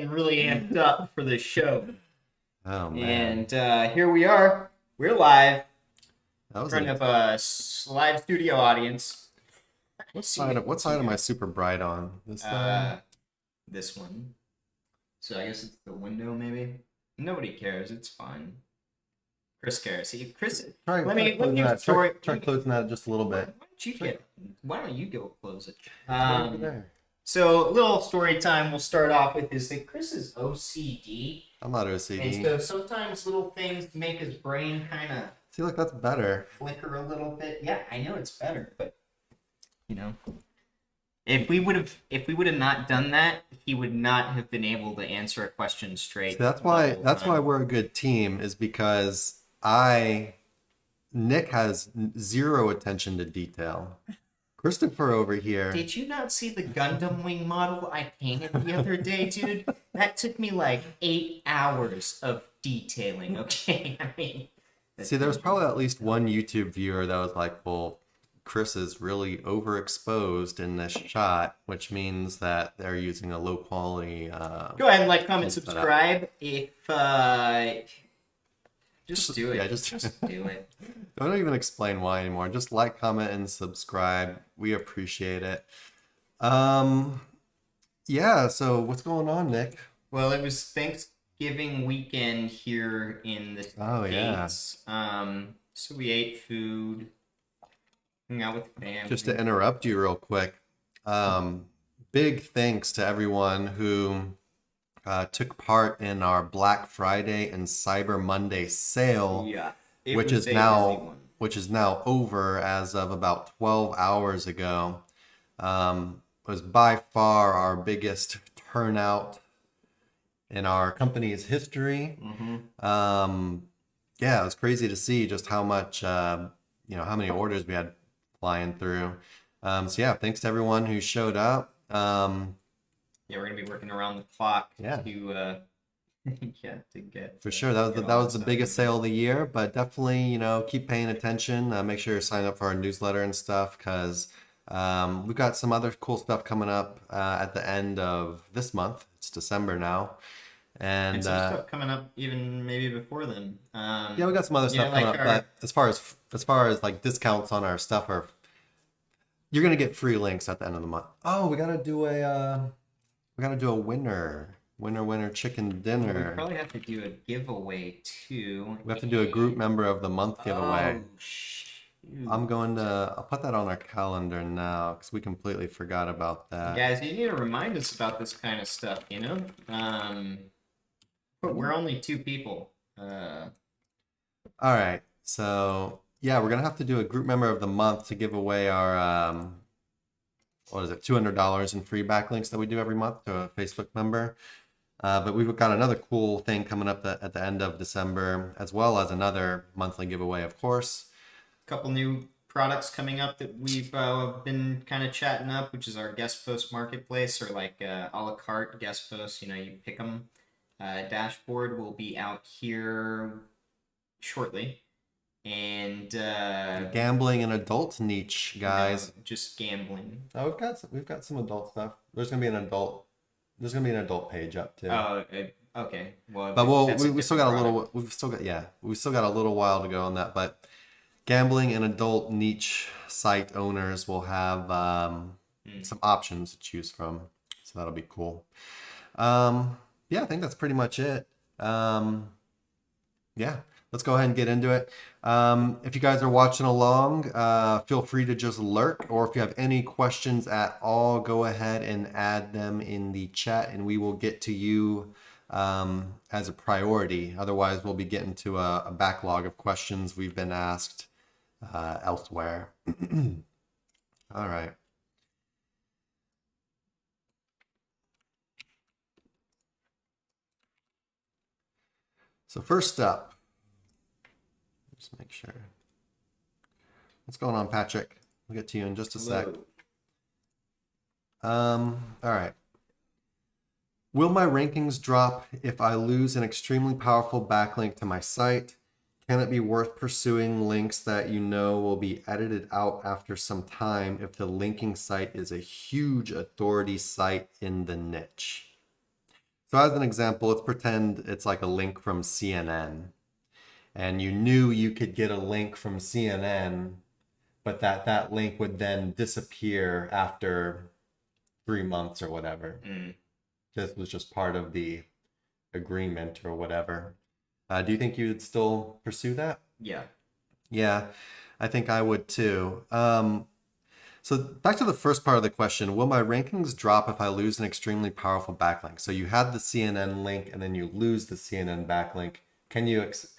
and really amped up for this show. Oh man! And here we are. We're live That in was front of a live studio audience. What side am I super bright on? This side? This one. So I guess it's the window, maybe. Nobody cares. It's fine. Chris cares. See, Chris. Try closing that just a little bit. Why don't you go close it? Over there. So a little story time we'll start off with is that Chris is OCD. I'm not OCD. And so sometimes little things make his brain kind of see, look, that's better. Flicker a little bit. Yeah, I know it's better, but you know, if we would have not done that, he would not have been able to answer a question straight. So that's why we're a good team, is because Nick has zero attention to detail. Christopher over here. Did you not see the Gundam wing model I painted the other day, dude? That took me like 8 hours of detailing, okay? I mean... See, there was probably at least one YouTube viewer that was like, well, Chris is really overexposed in this shot, which means that they're using a low quality... Go ahead and like, comment, subscribe. If... Just do it. Yeah, just do it. Don't even explain why anymore. Just like, comment, and subscribe. We appreciate it. Yeah, so what's going on, Nick? Well, it was Thanksgiving weekend here in the States. Yeah. So we ate food, hung out with family. Just to interrupt you real quick, big thanks to everyone who took part in our Black Friday and Cyber Monday sale, which is now over as of about 12 hours ago. Was by far our biggest turnout in our company's history. Mm-hmm. Yeah, it was crazy to see just how much, how many orders we had flying through. So yeah, thanks to everyone who showed up. Yeah, we're gonna be working around the clock to get. For sure, that was the biggest sale of the year. But definitely, keep paying attention. Make sure you sign up for our newsletter and stuff, because we've got some other cool stuff coming up at the end of this month. It's December now, and some stuff coming up even maybe before then. Yeah, we got some other stuff coming up. But as far as like discounts on our stuff, you're gonna get free links at the end of the month. Oh, we gotta do a winner chicken dinner. We probably have to do a giveaway too. We have to do a group member of the month giveaway. I'll put that on our calendar now, because we completely forgot about that. Guys, you need to remind us about this kind of stuff, but we're only 2 people. All right, so yeah, we're gonna have to do a group member of the month to give away our $200 in free backlinks that we do every month to a Facebook member. But we've got another cool thing coming up at the end of December, as well as another monthly giveaway, of course. A couple new products coming up that we've been kind of chatting up, which is our guest post marketplace, or like a la carte guest posts. You pick them. Dashboard will be out here shortly. And gambling and adult niche, guys. No, just gambling. Oh, we've got some adult stuff. There's gonna be an adult page up too. Oh, okay. Well, but we still got a little while to go on that. But gambling and adult niche site owners will have some options to choose from, so that'll be cool. Yeah, I think that's pretty much it. Yeah. Let's go ahead and get into it. If you guys are watching along, feel free to just lurk, or if you have any questions at all, go ahead and add them in the chat, and we will get to you as a priority. Otherwise, we'll be getting to a backlog of questions we've been asked elsewhere. All right. So first up, just make sure. What's going on, Patrick? We'll get to you in just a sec. All right. Will my rankings drop if I lose an extremely powerful backlink to my site? Can it be worth pursuing links that will be edited out after some time if the linking site is a huge authority site in the niche? So as an example, let's pretend it's like a link from CNN, and you knew you could get a link from CNN, but that link would then disappear after 3 months or whatever. This was just part of the agreement or whatever. Do you think you would still pursue that? Yeah. Yeah, I think I would too. So back to the first part of the question, will my rankings drop if I lose an extremely powerful backlink? So you had the CNN link and then you lose the CNN backlink. Can you It's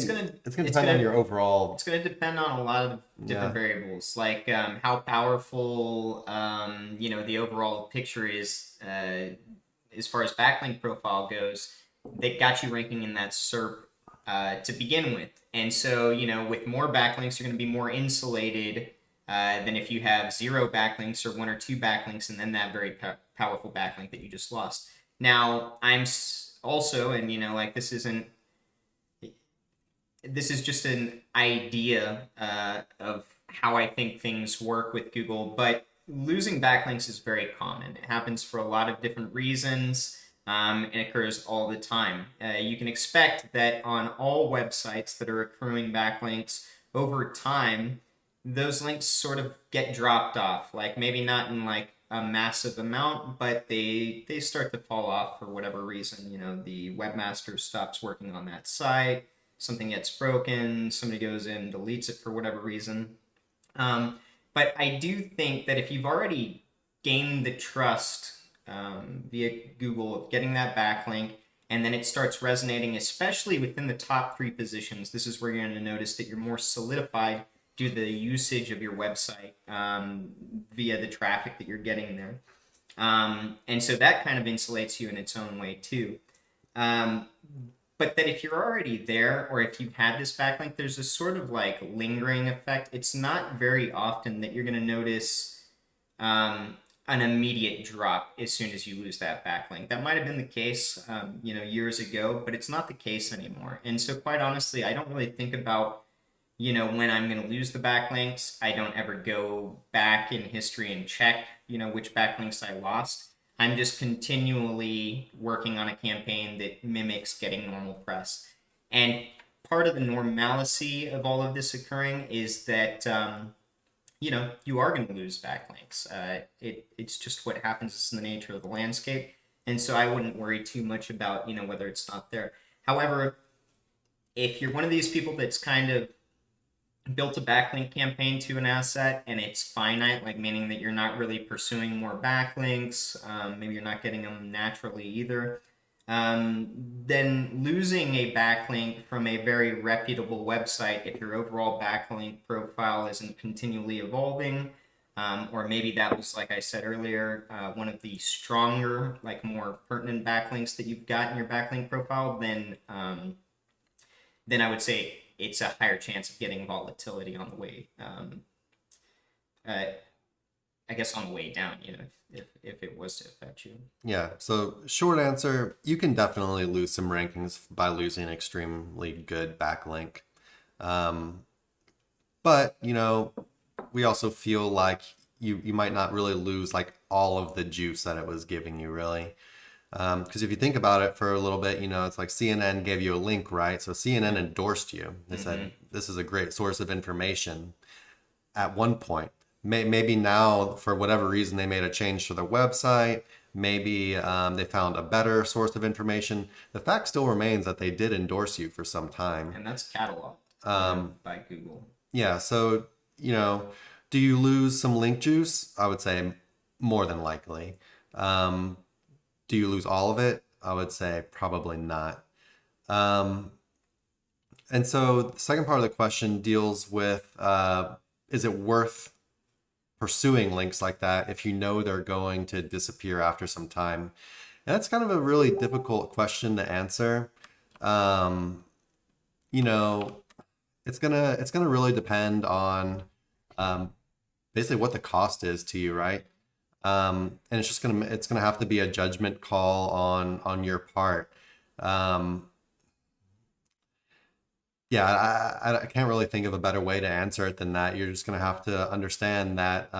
gonna depend on your overall. It's gonna depend on a lot of different variables, like how powerful the overall picture is as far as backlink profile goes. That got you ranking in that SERP to begin with, and so with more backlinks, you're gonna be more insulated than if you have 0 backlinks or 1 or 2 backlinks, and then that very powerful backlink that you just lost. Now, I'm also, and this is just an idea of how I think things work with Google, but losing backlinks is very common. It happens for a lot of different reasons, and occurs all the time. You can expect that on all websites that are accruing backlinks over time, those links sort of get dropped off. Like maybe not in like a massive amount, but they start to fall off for whatever reason. The webmaster stops working on that site, something gets broken, somebody goes in, deletes it for whatever reason. But I do think that if you've already gained the trust via Google of getting that backlink, and then it starts resonating, especially within the top 3 positions, this is where you're going to notice that you're more solidified due to the usage of your website via the traffic that you're getting there. And so that kind of insulates you in its own way too. But that if you're already there, or if you've had this backlink, there's a sort of like lingering effect. It's not very often that you're going to notice an immediate drop as soon as you lose that backlink. That might have been the case, years ago, but it's not the case anymore. And so quite honestly, I don't really think about, when I'm going to lose the backlinks. I don't ever go back in history and check, which backlinks I lost. I'm just continually working on a campaign that mimics getting normal press. And part of the normalcy of all of this occurring is that, you are going to lose backlinks. It's just what happens. It's in the nature of the landscape. And so I wouldn't worry too much about, whether it's not there. However, if you're one of these people that's kind of built a backlink campaign to an asset and it's finite, like meaning that you're not really pursuing more backlinks, maybe you're not getting them naturally either, then losing a backlink from a very reputable website, if your overall backlink profile isn't continually evolving, or maybe that was, like I said earlier, one of the stronger, like more pertinent backlinks that you've got in your backlink profile, then I would say it's a higher chance of getting volatility on the way, I guess on the way down, if it was to affect you. Yeah, so short answer, you can definitely lose some rankings by losing an extremely good backlink. But, we also feel like you might not really lose like all of the juice that it was giving you, really. Because if you think about it for a little bit, it's like CNN gave you a link, right? So CNN endorsed you. They said, this is a great source of information at one point. Maybe now, for whatever reason, they made a change to their website. Maybe they found a better source of information. The fact still remains that they did endorse you for some time. And that's cataloged by Google. Yeah, so, do you lose some link juice? I would say more than likely. Do you lose all of it? I would say probably not. And so the second part of the question deals with, is it worth pursuing links like that if you know they're going to disappear after some time? And that's kind of a really difficult question to answer. It's gonna really depend on basically what the cost is to you, right? And it's gonna have to be a judgment call on your part. Yeah, I can't really think of a better way to answer it than that. You're just gonna have to understand that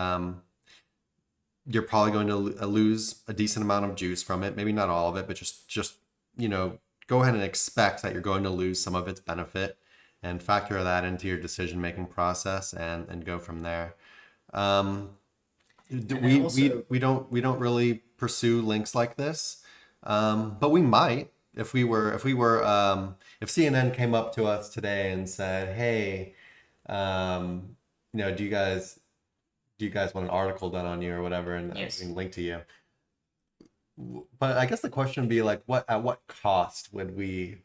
you're probably going to lose a decent amount of juice from it. Maybe not all of it, but just go ahead and expect that you're going to lose some of its benefit, and factor that into your decision making process, and go from there. We don't really pursue links like this, but we might if CNN came up to us today and said, "Hey, do you guys want an article done on you or whatever, and Yes. we can link to you." But I guess the question would be like, at what cost would we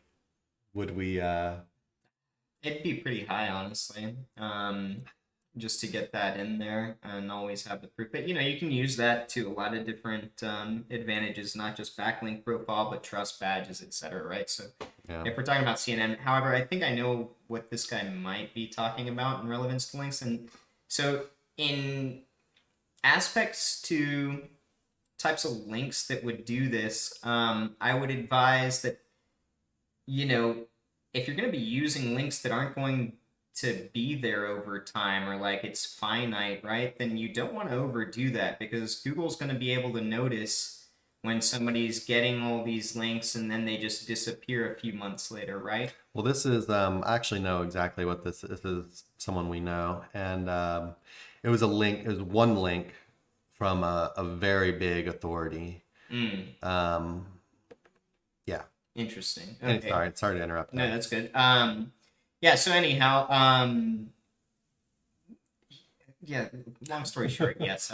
It'd be pretty high, honestly, just to get that in there and always have the proof. But you can use that to a lot of different advantages, not just backlink profile, but trust badges, etc. Right? So yeah. if we're talking about CNN, however, I think I know what this guy might be talking about in relevance to links. And so in aspects to types of links that would do this, I would advise that, if you're going to be using links that aren't going to be there over time, or like it's finite, right, then you don't want to overdo that, because Google's going to be able to notice when somebody's getting all these links and then they just disappear a few months later, right? Well, this is I actually know exactly what this is. This is someone we know, and it was one link from a very big authority. Yeah. Interesting. Okay. Sorry to interrupt. No, that's good. Yeah. So anyhow, yeah. Long story short, yes,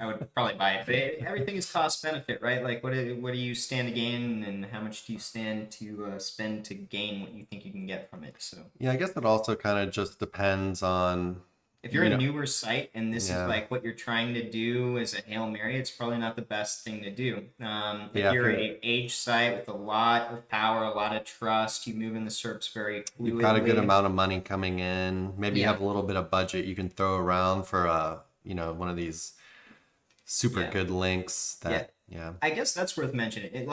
I would probably buy it. But everything is cost benefit, right? Like, what do you stand to gain, and how much do you stand to spend to gain what you think you can get from it? So yeah, I guess it also kind of just depends on. If you're a newer site and this Yeah. is like what you're trying to do as a Hail Mary, it's probably not the best thing to do. If you're an age site with a lot of power, a lot of trust, you move in the SERPs very fluidly. You've got a good amount of money coming in. Maybe you have a little bit of budget you can throw around for one of these super good links that I guess that's worth mentioning.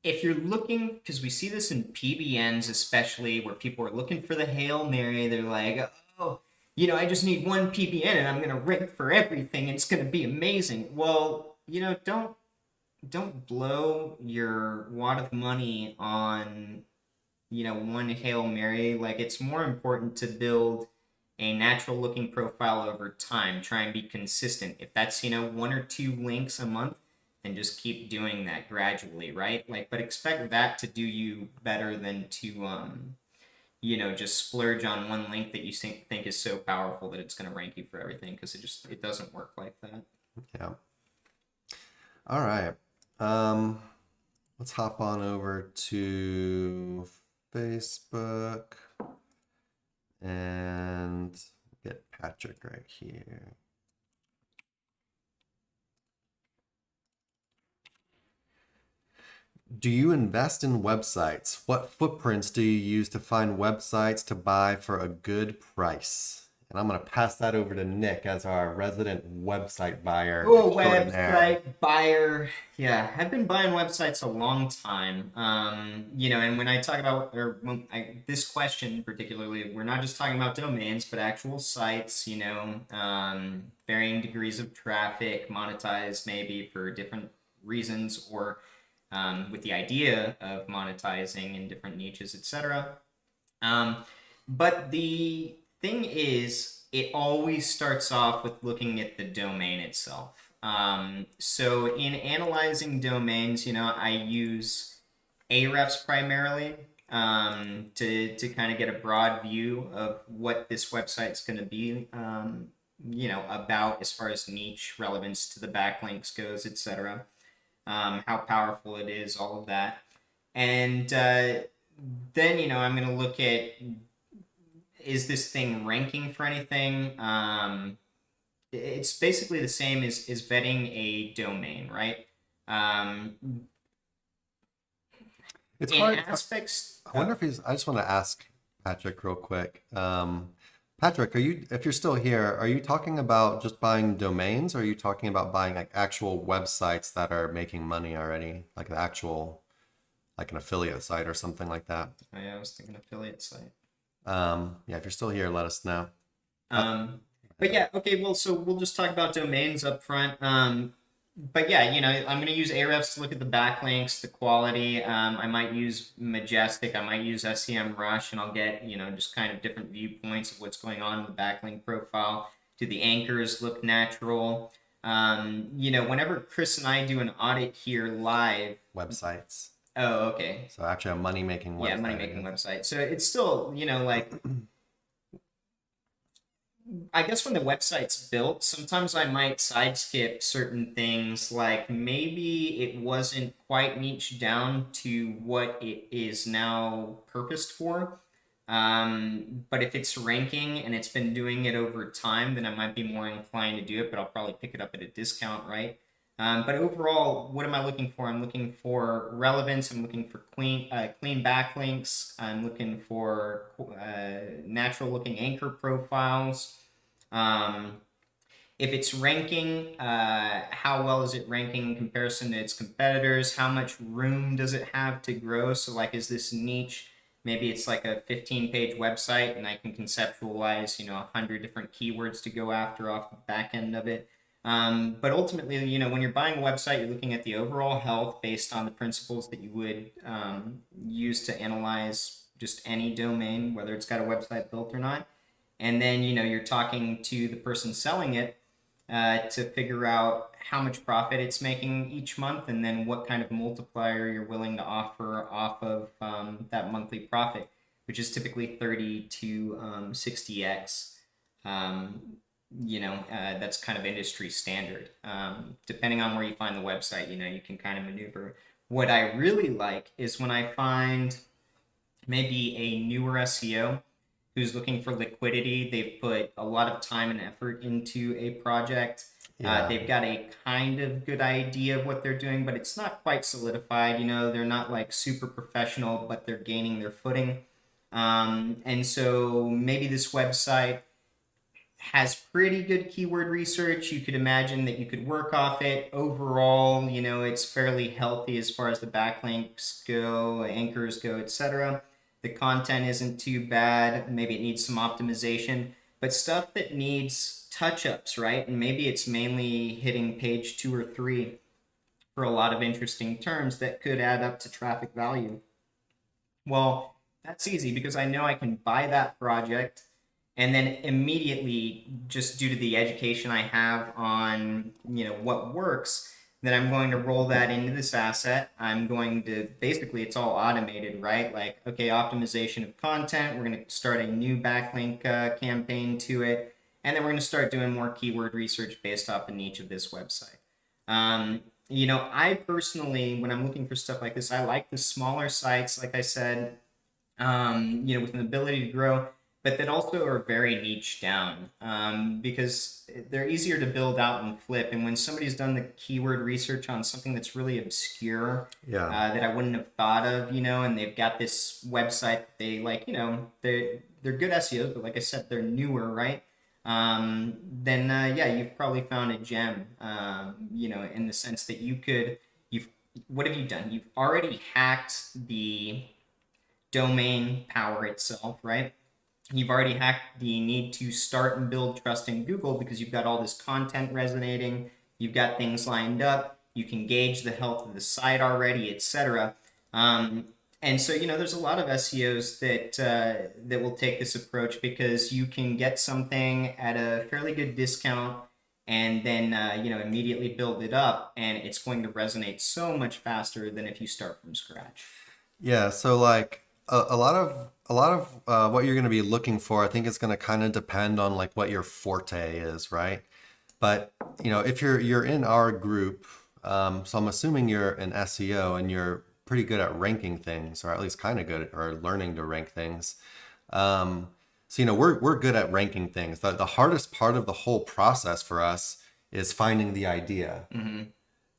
If you're looking, because we see this in PBNs especially, where people are looking for the Hail Mary, they're like, oh, I just need one PBN and I'm going to rank for everything and it's going to be amazing. Well, don't blow your wad of money on, one Hail Mary. Like, it's more important to build a natural looking profile over time. Try and be consistent. If that's, 1 or 2 links a month, and just keep doing that gradually, right? But expect that to do you better than to, just splurge on one link that you think is so powerful that it's going to rank you for everything, because it doesn't work like that. Yeah. All right. Let's hop on over to Facebook and get Patrick right here. Do you invest in websites? What footprints do you use to find websites to buy for a good price? And I'm going to pass that over to Nick as our resident website buyer. Oh, website buyer. Yeah, I've been buying websites a long time. And when I talk about, this question particularly, we're not just talking about domains, but actual sites, varying degrees of traffic, monetized maybe for different reasons, or with the idea of monetizing in different niches, etc. But the thing is, it always starts off with looking at the domain itself. So in analyzing domains, I use Ahrefs primarily to kind of get a broad view of what this website's going to be, about as far as niche relevance to the backlinks goes, etc. How powerful it is, all of that. And then, I'm going to look at, is this thing ranking for anything? It's basically the same as vetting a domain, right? It's hard. Aspects. I wonder if I just want to ask Patrick real quick. Patrick, if you're still here, are you talking about just buying domains, or are you talking about buying like actual websites that are making money already, like an actual, like an affiliate site or something like that? Oh, yeah, I was thinking affiliate site. Yeah, if you're still here, let us know. Go But yeah, okay, well, so we'll just talk about domains up front. But yeah, I'm going to use Ahrefs to look at the backlinks, the quality. I might use Majestic, I might use SEMrush, and I'll get, just kind of different viewpoints of what's going on in the backlink profile. Do the anchors look natural? Whenever Chris and I do an audit here live. Websites. Oh, okay. So actually a money-making website. Yeah, money-making website. So it's still, like... I guess when the website's built, sometimes I might sideskip certain things, like maybe it wasn't quite niched down to what it is now purposed for. But if it's ranking and it's been doing it over time, then I might be more inclined to do it, but I'll probably pick it up at a discount, right? But overall, what am I looking for? I'm looking for relevance. I'm looking for clean backlinks. I'm looking for natural-looking anchor profiles. If it's ranking, how well is it ranking in comparison to its competitors? How much room does it have to grow? So, like, is this niche? Maybe it's like a 15-page website, and I can conceptualize, 100 different keywords to go after off the back end of it. But ultimately, when you're buying a website, you're looking at the overall health based on the principles that you would use to analyze just any domain, whether it's got a website built or not. And then, you're talking to the person selling it to figure out how much profit it's making each month, and then what kind of multiplier you're willing to offer off of that monthly profit, which is typically 30 to 60x. That's kind of industry standard. Depending on where you find the website, you can kind of maneuver. What I really like is when I find maybe a newer SEO who's looking for liquidity. They've put a lot of time and effort into a project. Yeah. They've got a kind of good idea of what they're doing, but it's not quite solidified. They're not like super professional, but they're gaining their footing. And so maybe this website has pretty good keyword research. You could imagine that you could work off it. Overall, it's fairly healthy as far as the backlinks go, anchors go, etc. The content isn't too bad. Maybe it needs some optimization, but stuff that needs touch-ups, right? And maybe it's mainly hitting page 2 or 3 for a lot of interesting terms that could add up to traffic value. Well, that's easy because I know I can buy that project and then immediately, just due to the education I have on, what works, then I'm going to roll that into this asset. I'm going to, basically it's all automated, right? Like, okay, optimization of content. We're going to start a new backlink campaign to it. And then we're going to start doing more keyword research based off the niche of this website. I personally, when I'm looking for stuff like this, I like the smaller sites, like I said, with an ability to grow, but that also are very niche down because they're easier to build out and flip. And when somebody's done the keyword research on something that's really obscure, that I wouldn't have thought of, and they've got this website, they like, they're good SEOs, but like I said, they're newer, right? Then you've probably found a gem, in the sense that what have you done? You've already hacked the domain power itself, right? You've already hacked the need to start and build trust in Google because you've got all this content resonating. You've got things lined up. You can gauge the health of the site already, etc. And so, there's a lot of SEOs that will take this approach because you can get something at a fairly good discount and then, immediately build it up, and it's going to resonate so much faster than if you start from scratch. Yeah. So like a lot of what you're going to be looking for, I think it's going to kind of depend on like what your forte is, right? But, if you're in our group, so I'm assuming you're an SEO and you're pretty good at ranking things, or at least kind of good at, or learning to rank things. So, we're good at ranking things. The hardest part of the whole process for us is finding the idea. Mm-hmm.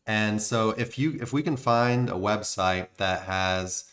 And so if we can find a website that has,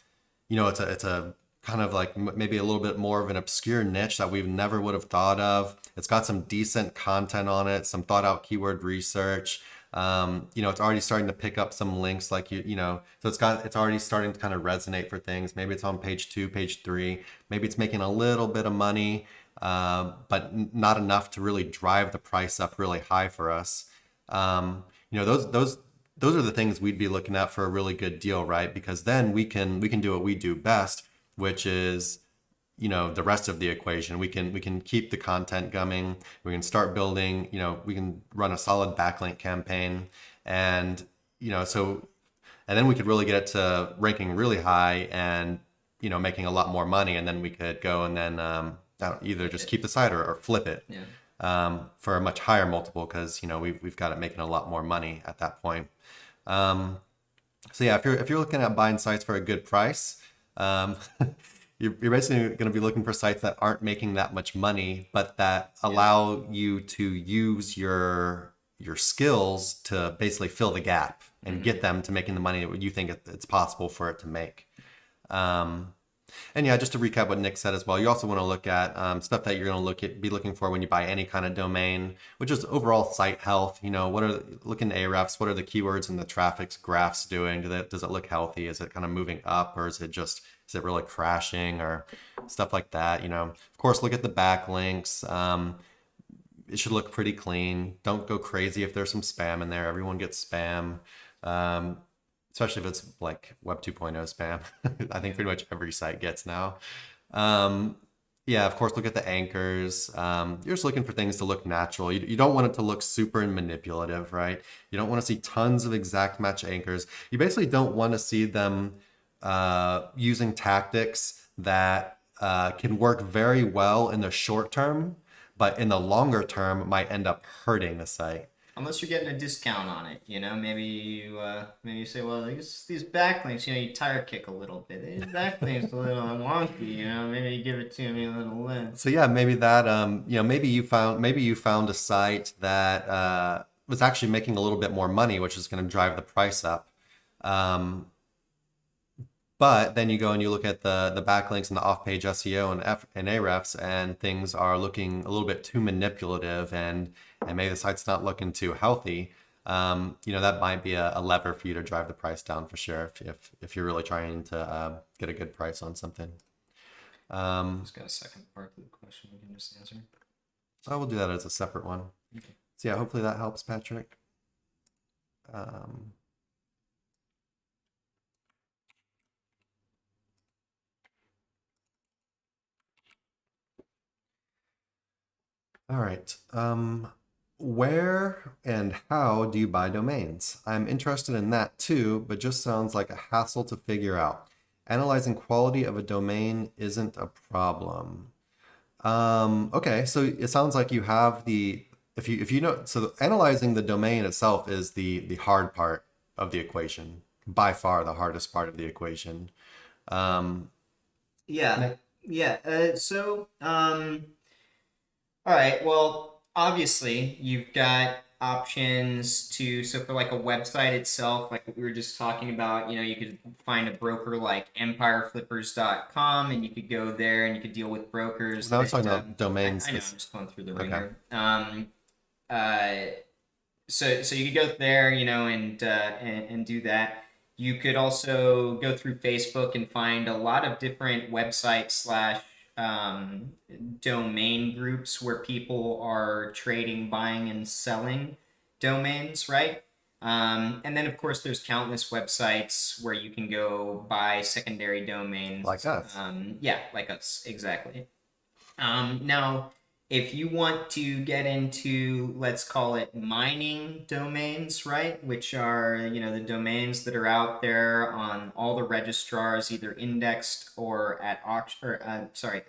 it's a kind of like maybe a little bit more of an obscure niche that we never would have thought of. It's got some decent content on it, some thought out keyword research. It's already starting to pick up some links so it's already starting to kind of resonate for things. Maybe it's on page 2, page 3, maybe it's making a little bit of money. but not enough to really drive the price up really high for us. Those are the things we'd be looking at for a really good deal, right? Because then we can do what we do best, which is the rest of the equation. We can keep the content going. We can start building. We can run a solid backlink campaign, and and then we could really get it to ranking really high and making a lot more money, and then we could go and then either just keep the site or flip it for a much higher multiple, because we've got it making a lot more money at that point. So yeah, if you're looking at buying sites for a good price, you're basically going to be looking for sites that aren't making that much money, but that allow you to use your skills to basically fill the gap and get them to making the money that you think it's possible for it to make. And yeah, just to recap what Nick said as well, you also want to look at stuff that you're going to be looking for when you buy any kind of domain, which is overall site health. Looking at Ahrefs, what are the keywords and the traffic graphs doing? Does it look healthy? Is it kind of moving up, or is it really crashing, or stuff like that? Of course, look at the backlinks. It should look pretty clean. Don't go crazy if there's some spam in there. Everyone gets spam. Especially if it's like Web 2.0 spam. I think pretty much every site gets now. Yeah, of course, look at the anchors. You're just looking for things to look natural. You don't want it to look super manipulative, right? You don't want to see tons of exact match anchors. You basically don't want to see them using tactics that can work very well in the short term, but in the longer term might end up hurting the site. Unless you're getting a discount on it, maybe you say, well, these backlinks, you tire kick a little bit. These backlinks a little wonky, maybe you give it to me a little less. So yeah, maybe that, maybe you found a site that was actually making a little bit more money, which is going to drive the price up. But then you go and you look at the backlinks and the off-page SEO and Ahrefs, and things are looking a little bit too manipulative, and maybe the site's not looking too healthy. That might be a lever for you to drive the price down for sure, if you're really trying to get a good price on something. Just got a second part to the question we can just answer. I will do that as a separate one. Okay. So yeah, hopefully that helps, Patrick. All right. Where and how do you buy domains? I'm interested in that too, but just sounds like a hassle to figure out. Analyzing quality of a domain isn't a problem. Okay, so it sounds like you have so analyzing the domain itself is the hard part of the equation, by far the hardest part of the equation. Yeah. All right, well, obviously you've got options so for like a website itself, like what we were just talking about, you could find a broker like empireflippers.com, and you could go there and you could deal with brokers. I was talking about domains. I know, I'm just going through the ringer. So you could go there, and do that. You could also go through Facebook and find a lot of different websites / domain groups where people are trading, buying and selling domains, right? And then of course there's countless websites where you can go buy secondary domains. Like us. Yeah, like us, exactly. Now, if you want to get into, let's call it mining domains, right? Which are, the domains that are out there on all the registrars, either indexed or at auction,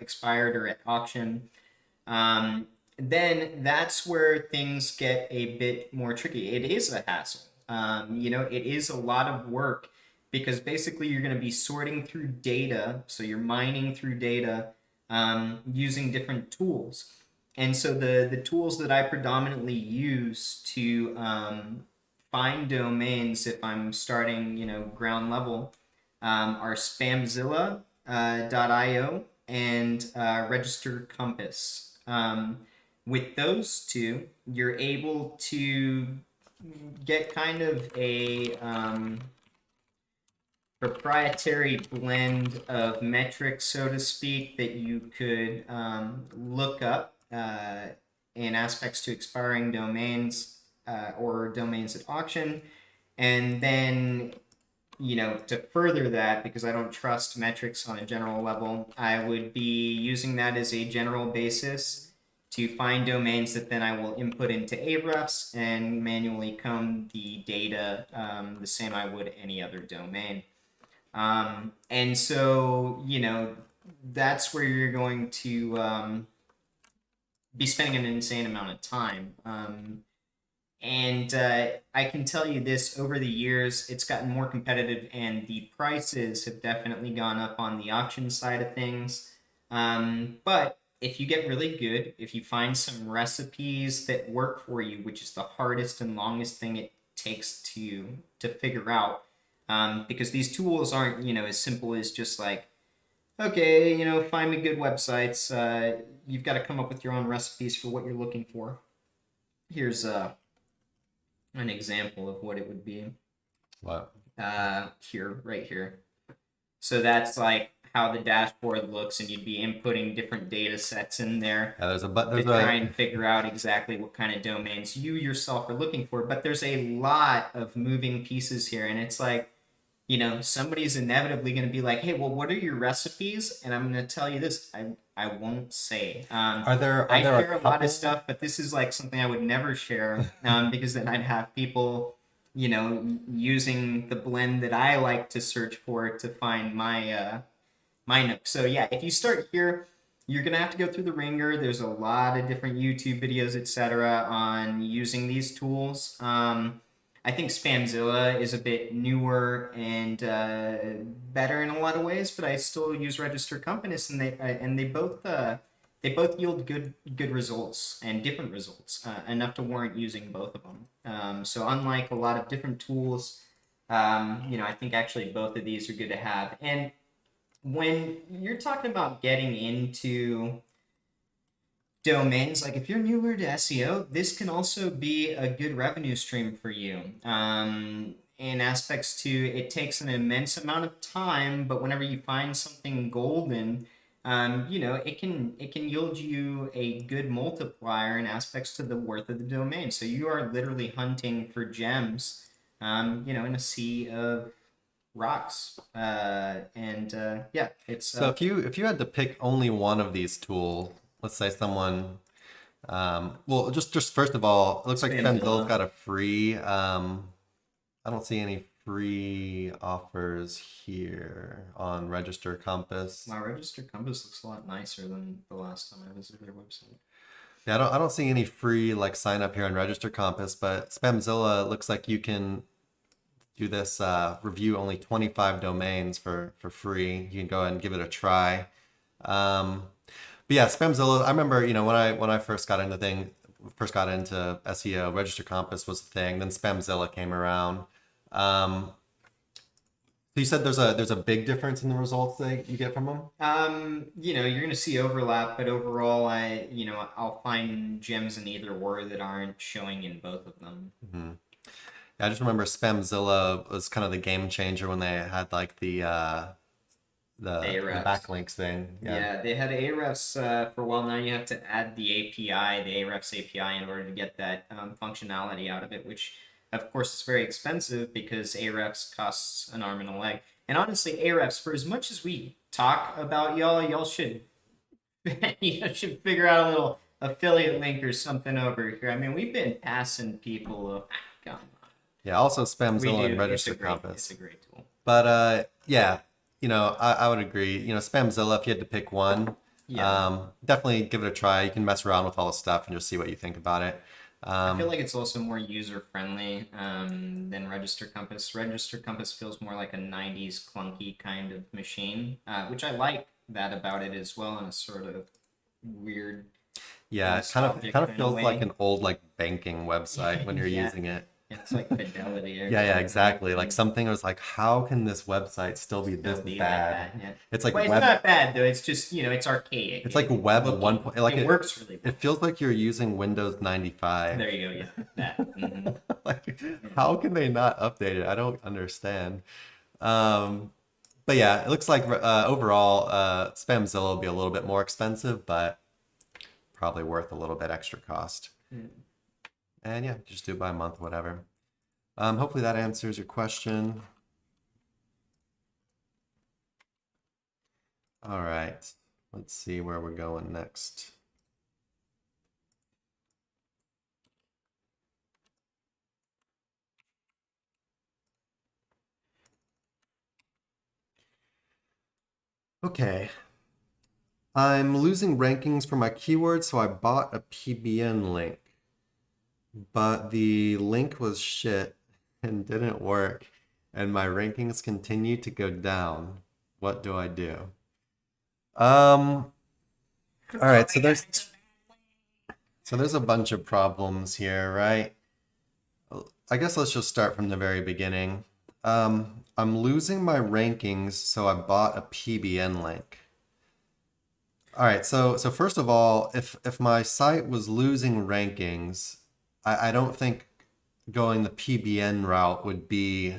expired or at auction. Then that's where things get a bit more tricky. It is a hassle. It is a lot of work, because basically you're going to be sorting through data. So you're mining through data using different tools. And so the tools that I predominantly use to find domains, if I'm starting, ground level, are Spamzilla.io and Register Compass. With those two, you're able to get kind of a proprietary blend of metrics, so to speak, that you could look up in aspects to expiring domains or domains at auction. And then, to further that, because I don't trust metrics on a general level, I would be using that as a general basis to find domains that then I will input into Ahrefs and manually comb the data the same I would any other domain. And so, that's where you're going to be spending an insane amount of time. And I can tell you this, over the years, it's gotten more competitive and the prices have definitely gone up on the auction side of things. But if you get really good, if you find some recipes that work for you, which is the hardest and longest thing it takes to figure out, because these tools aren't, as simple as just like, okay, find me good websites. You've got to come up with your own recipes for what you're looking for. Here's an example of what it would be. What? Right here. So that's like how the dashboard looks, and you'd be inputting different data sets in there to try and figure out exactly what kind of domains you yourself are looking for. But there's a lot of moving pieces here, and it's like, somebody's inevitably going to be like, hey, well, what are your recipes? And I'm going to tell you this, I won't say. I share a lot of stuff, but this is like something I would never share because then I'd have people, using the blend that I like to search for to find my nook. So yeah, if you start here, you're going to have to go through the ringer. There's a lot of different YouTube videos, etc., on using these tools. I think Spamzilla is a bit newer and better in a lot of ways, but I still use Register Compass, and they both yield good results and different results, enough to warrant using both of them. So unlike a lot of different tools, I think actually both of these are good to have. And when you're talking about getting into domains, like if you're newer to SEO, this can also be a good revenue stream for you. In aspects to, it takes an immense amount of time, but whenever you find something golden, it can yield you a good multiplier in aspects to the worth of the domain. So you are literally hunting for gems, in a sea of rocks. It's so if you had to pick only one of these tools, let's say someone, just first of all, it looks like Spamzilla's got a free, I don't see any free offers here on Register Compass. My Register Compass looks a lot nicer than the last time I visited their website. Yeah, I don't see any free sign up here on Register Compass, but Spamzilla looks like you can do this review only 25 domains for free. You can go ahead and give it a try. But yeah, Spamzilla, I remember, when I first got into SEO, Register Compass was the thing. Then Spamzilla came around. So you said there's a big difference in the results that you get from them? You're going to see overlap, but overall, I'll find gems in either or that aren't showing in both of them. Mm-hmm. Yeah, I just remember Spamzilla was kind of the game changer when they had the backlinks thing. Yeah, they had Ahrefs for a while. Now you have to add the API, the Ahrefs API, in order to get that functionality out of it, which of course is very expensive because Ahrefs costs an arm and a leg. And honestly, Ahrefs, for as much as we talk about y'all should should figure out a little affiliate link or something over here. I mean, we've been passing people. Come on. Yeah, also Spamzilla and Register Compass. It's a great tool. But yeah. I would agree. Spamzilla, if you had to pick one, definitely give it a try. You can mess around with all the stuff and just see what you think about it. I feel like it's also more user-friendly than Register Compass. Register Compass feels more like a 90s clunky kind of machine, which I like that about it as well in a sort of weird... Yeah, it kind of feels like an old banking website when you're using it. It's like Fidelity. Yeah, exactly. Like something was like, how can this website still be this bad? Like that, yeah. It's like it's not bad though. It's just it's archaic. It's like web 1. It works really well. It feels like you're using Windows 95. There you go. Yeah, that. Mm-hmm. How can they not update it? I don't understand. But yeah, it looks like overall Spamzilla will be a little bit more expensive, but probably worth a little bit extra cost. And yeah, just do it by a month, whatever. Hopefully that answers your question. All right, let's see where we're going next. Okay. I'm losing rankings for my keywords, so I bought a PBN link. But the link was shit and didn't work, and my rankings continue to go down. What do I do? All right, so there's a bunch of problems here, right? I guess let's just start from the very beginning. I'm losing my rankings, so I bought a PBN link. All right, so first of all, if my site was losing rankings, I don't think going the PBN route would be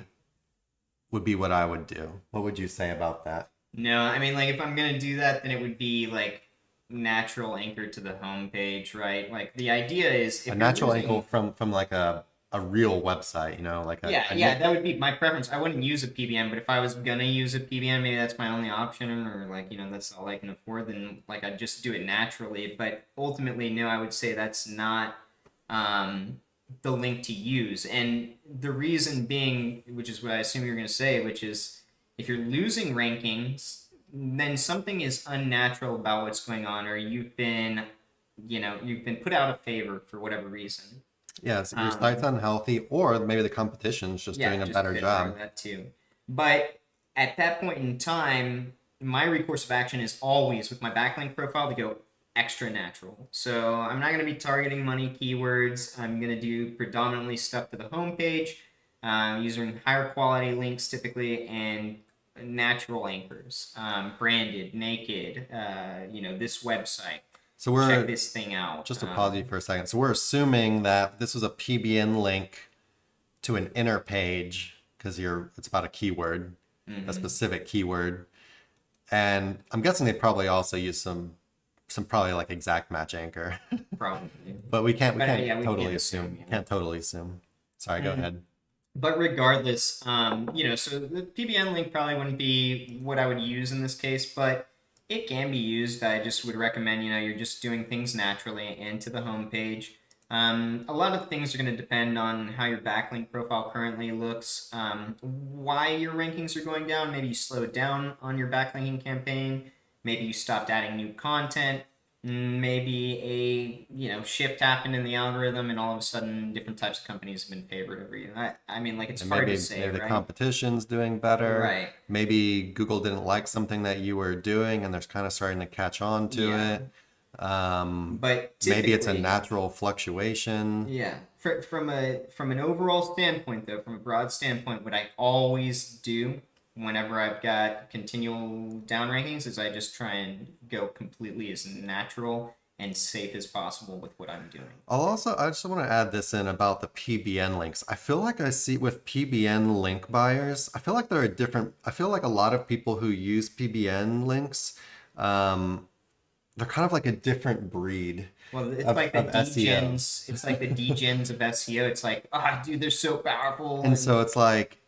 what I would do. What would you say about that? No, I mean, like, if I'm gonna do that, then it would be like natural anchor to the homepage, right? Like, the idea is if A natural losing... anchor from like a real website, like yeah, that would be my preference. I wouldn't use a PBN, but if I was gonna use a PBN, maybe that's my only option, or like, that's all I can afford, then like I'd just do it naturally. But ultimately, no, I would say that's not the link to use. And the reason being, which is what I assume you're gonna say, which is if you're losing rankings, then something is unnatural about what's going on, or you've been put out of favor for whatever reason. Yeah, so your site's unhealthy, or maybe the competition's just doing a better job. That too. But at that point in time, my recourse of action is always with my backlink profile to go extra natural. So I'm not going to be targeting money keywords. I'm going to do predominantly stuff to the homepage, using higher quality links typically, and natural anchors, branded, naked, this website. So check this thing out. Just to pause you for a second. So we're assuming that this was a PBN link to an inner page because it's about a keyword, a specific keyword, and I'm guessing they probably also use some probably like exact match anchor. Probably. But we can't totally assume. Can't totally assume. Sorry, go ahead. But regardless, so the PBN link probably wouldn't be what I would use in this case, but it can be used. I just would recommend, you're just doing things naturally and to the homepage. A lot of things are going to depend on how your backlink profile currently looks, why your rankings are going down. Maybe you slowed down on your backlinking campaign. Maybe you stopped adding new content. Maybe a shift happened in the algorithm, and all of a sudden different types of companies have been favored over you. I mean, like, it's hard to say, maybe right? the competition's doing better. Right. Maybe Google didn't like something that you were doing, and they're kind of starting to catch on to it. But maybe it's a natural fluctuation. Yeah. From an overall standpoint, though, from a broad standpoint, what I always do whenever I've got continual down rankings is I just try and go completely as natural and safe as possible with what I'm doing. I just want to add this in about the PBN links. I feel like I see with PBN link buyers, I feel like I feel like a lot of people who use PBN links, they're kind of like a different breed. Well, it's like the degens. It's like the degens of SEO. It's like, dude, they're so powerful. And so it's like,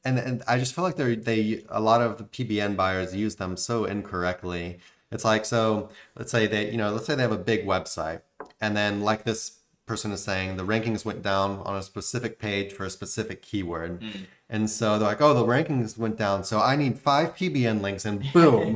and I just feel like a lot of the PBN buyers use them so incorrectly. It's like, so let's say they have a big website, and then, like this person is saying, the rankings went down on a specific page for a specific keyword. And so they're like, oh, the rankings went down, so I need 5 PBN links, and boom.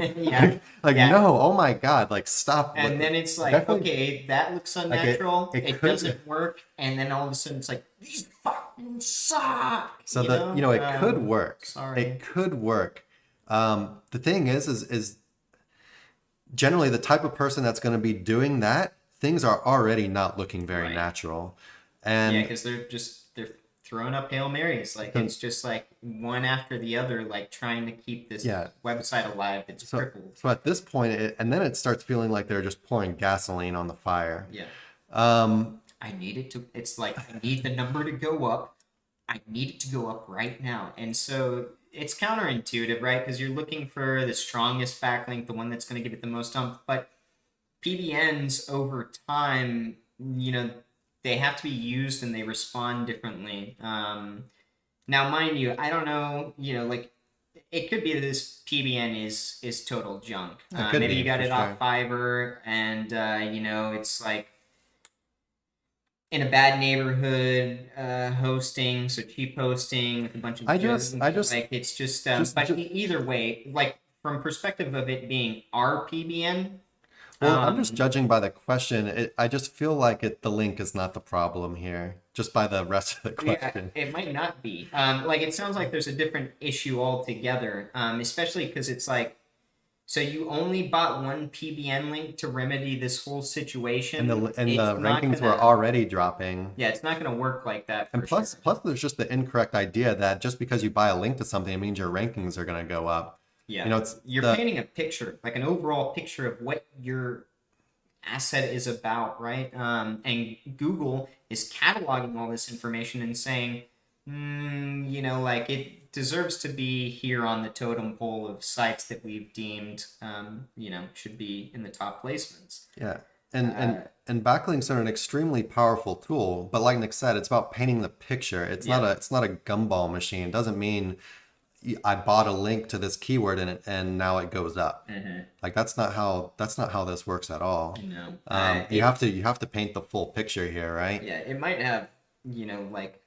No, oh my God, like, stop. And then it's like, okay, that looks unnatural. Like it doesn't work. And then all of a sudden it's like, these fucking suck. So it could work. Sorry. It could work. The thing is generally the type of person that's going to be doing that, things are already not looking very natural. And because they're throwing up Hail Marys. Like, it's just like one after the other, like trying to keep this website alive that's crippled. So at this point, and then it starts feeling like they're just pouring gasoline on the fire. Yeah. I need it to, it's like, I need the number to go up I need it to go up right now. And so it's counterintuitive, right? Because you're looking for the strongest backlink, the one that's going to give it the most ump. But PBNs over time, they have to be used and they respond differently. Now, mind you, I don't know, like it could be that this PBN is total junk. Maybe you got it off Fiverr and, it's like in a bad neighborhood, hosting, so cheap hosting with a bunch of it's just either way, like from perspective of it being our PBN. Well, I'm just judging by the question. I just feel like the link is not the problem here, just by the rest of the question. Yeah, it might not be. Like it sounds like there's a different issue altogether, especially because it's like, so you only bought one PBN link to remedy this whole situation, and the rankings were already dropping. Yeah, it's not going to work like that. And plus, there's just the incorrect idea that just because you buy a link to something, it means your rankings are going to go up. Yeah, you're painting a picture, like an overall picture of what your asset is about, right? And Google is cataloging all this information and saying, like it deserves to be here on the totem pole of sites that we've deemed, should be in the top placements. Yeah, and backlinks are an extremely powerful tool, but like Nick said, it's about painting the picture. It's not a gumball machine. It doesn't mean I bought a link to this keyword and now it goes up. Like that's not how this works at all. No, you have to paint the full picture here, right? Yeah, it might have, like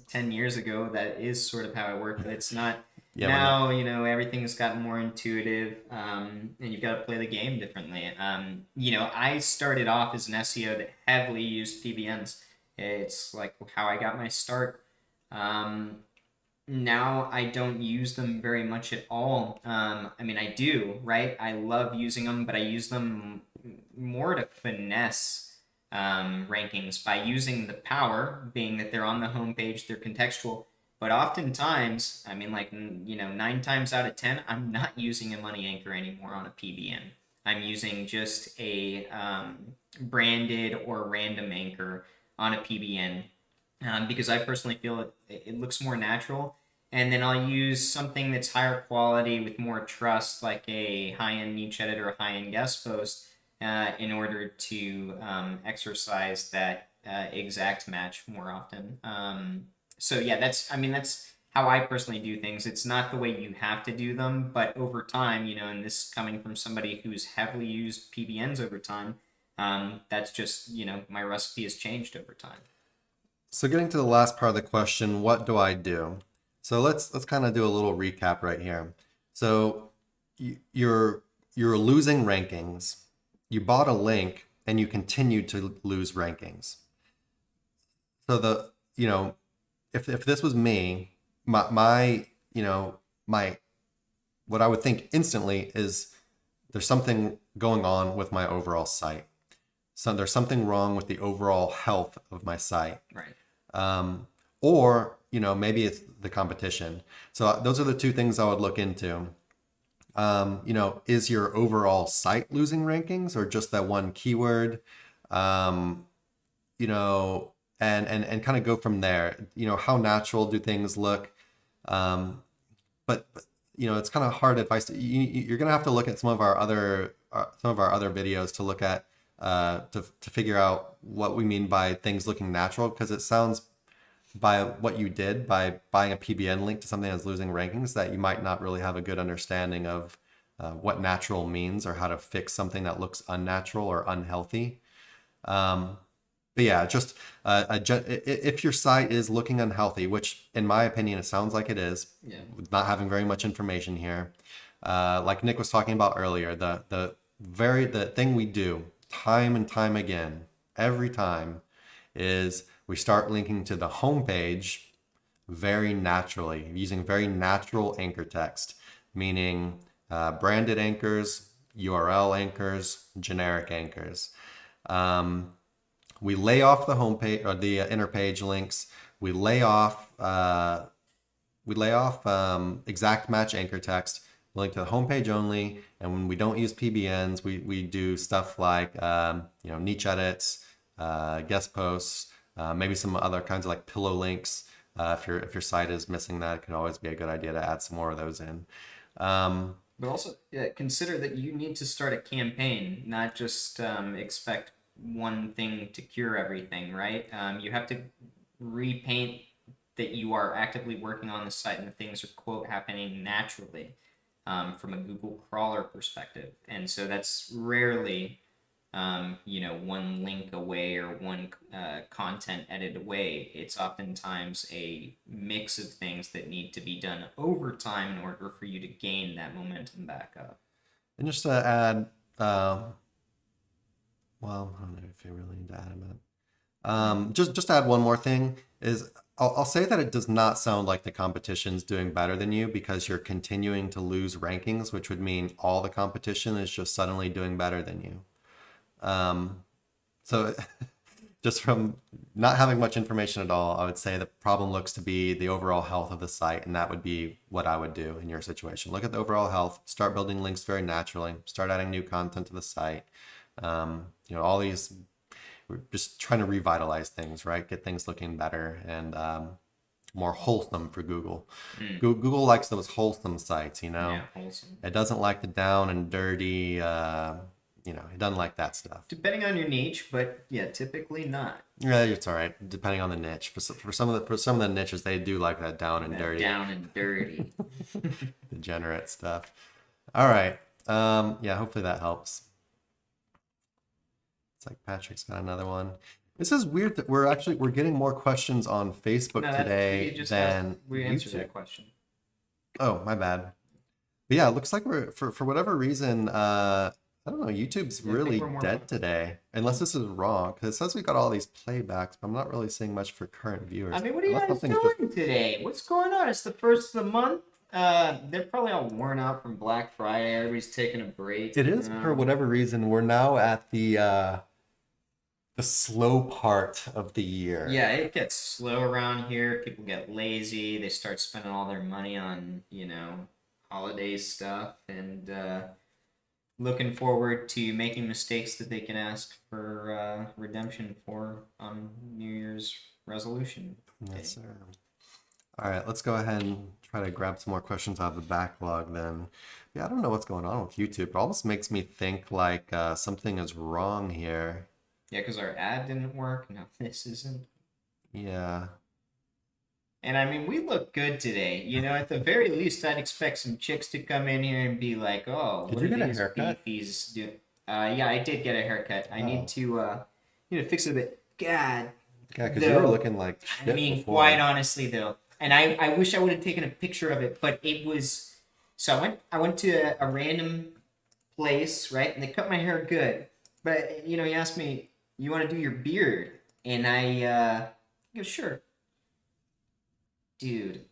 10 years ago, that is sort of how it worked, but it's not. Now, everything's gotten more intuitive, and you've got to play the game differently. I started off as an SEO that heavily used PBNs. It's like how I got my start. Now I don't use them very much at all. I do, right? I love using them, but I use them more to finesse rankings by using the power, being that they're on the homepage, they're contextual. But oftentimes, 9 times out of 10, I'm not using a money anchor anymore on a PBN. I'm using just a branded or random anchor on a PBN. Because I personally feel it looks more natural. And then I'll use something that's higher quality with more trust, like a high-end niche edit or a high-end guest post, in order to exercise that exact match more often. So yeah, that's how I personally do things. It's not the way you have to do them, but over time, and this coming from somebody who's heavily used PBNs over time, that's just, my recipe has changed over time. So getting to the last part of the question, what do I do? So let's kind of do a little recap right here. So you're losing rankings. You bought a link and you continue to lose rankings. So if this was me, my what I would think instantly is there's something going on with my overall site. So there's something wrong with the overall health of my site. Right. Or, maybe it's the competition. So those are the two things I would look into. Is your overall site losing rankings or just that one keyword? And kind of go from there. How natural do things look? But it's kind of hard advice. You're going to have to look at some of our other videos to look at, to figure out what we mean by things looking natural, because it sounds, by what you did by buying a PBN link to something that's losing rankings, that you might not really have a good understanding of what natural means or how to fix something that looks unnatural or unhealthy. But yeah, just if your site is looking unhealthy, which in my opinion it sounds like it is, with not having very much information here, like Nick was talking about earlier, the thing we do time and time again, every time, is we start linking to the homepage very naturally, using very natural anchor text, meaning branded anchors, URL anchors, generic anchors. We lay off the homepage or the inner page links. We lay off exact match anchor text. We link to the homepage only, and when we don't use PBNs, we do stuff like niche edits, guest posts. Maybe some other kinds of like pillow links, If your site is missing that, it can always be a good idea to add some more of those in. But also consider that you need to start a campaign, not just expect one thing to cure everything, right? You have to repaint that you are actively working on the site and things are, quote, happening naturally from a Google crawler perspective. And so that's rarely, one link away or one content edit away. It's oftentimes a mix of things that need to be done over time in order for you to gain that momentum back up. And just to add, well, I don't know if you really need to add a minute. Just to add one more thing is I'll say that it does not sound like the competition's doing better than you because you're continuing to lose rankings, which would mean all the competition is just suddenly doing better than you. So just from not having much information at all, I would say the problem looks to be the overall health of the site, and that would be what I would do in your situation. Look at the overall health, start building links very naturally, start adding new content to the site. All these, we're just trying to revitalize things, right? Get things looking better and more wholesome for Google. Google likes those wholesome sites, Yeah, wholesome. It doesn't like the down and dirty, it doesn't like that stuff. Depending on your niche, but yeah, typically not. Yeah, it's all right. Depending on the niche. For some of the niches, they do like that down and dirty. Down and dirty. Degenerate stuff. All right. Hopefully that helps. It's like Patrick's got another one. This is weird that we're getting more questions on Facebook today than we answered YouTube. that question. Oh, my bad. But yeah, it looks like we're for whatever reason, I don't know, YouTube's really dead today. Unless this is wrong, because it says we got all these playbacks, but I'm not really seeing much for current viewers. I mean, what are you guys doing today? What's going on? It's the first of the month. They're probably all worn out from Black Friday. Everybody's taking a break. It is, for whatever reason, we're now at the slow part of the year. Yeah, it gets slow around here. People get lazy. They start spending all their money on, holiday stuff, and looking forward to making mistakes that they can ask for redemption for on New Year's resolution. Yes, sir. All right, let's go ahead and try to grab some more questions out of the backlog then. Yeah, I don't know what's going on with YouTube. It almost makes me think like something is wrong here. Yeah, because our ad didn't work. No, this isn't. Yeah. And I mean, we look good today. At the very least, I'd expect some chicks to come in here and be like, "Oh, did you get a haircut? Beefies do?" Yeah, I did get a haircut. I need to, fix it a bit. God. Yeah, because you were looking like shit before. Quite honestly, though, and I wish I would have taken a picture of it, but it was. So I went to a random place, right, and they cut my hair good, but he asked me, "You want to do your beard?" And I go, "Sure." Dude,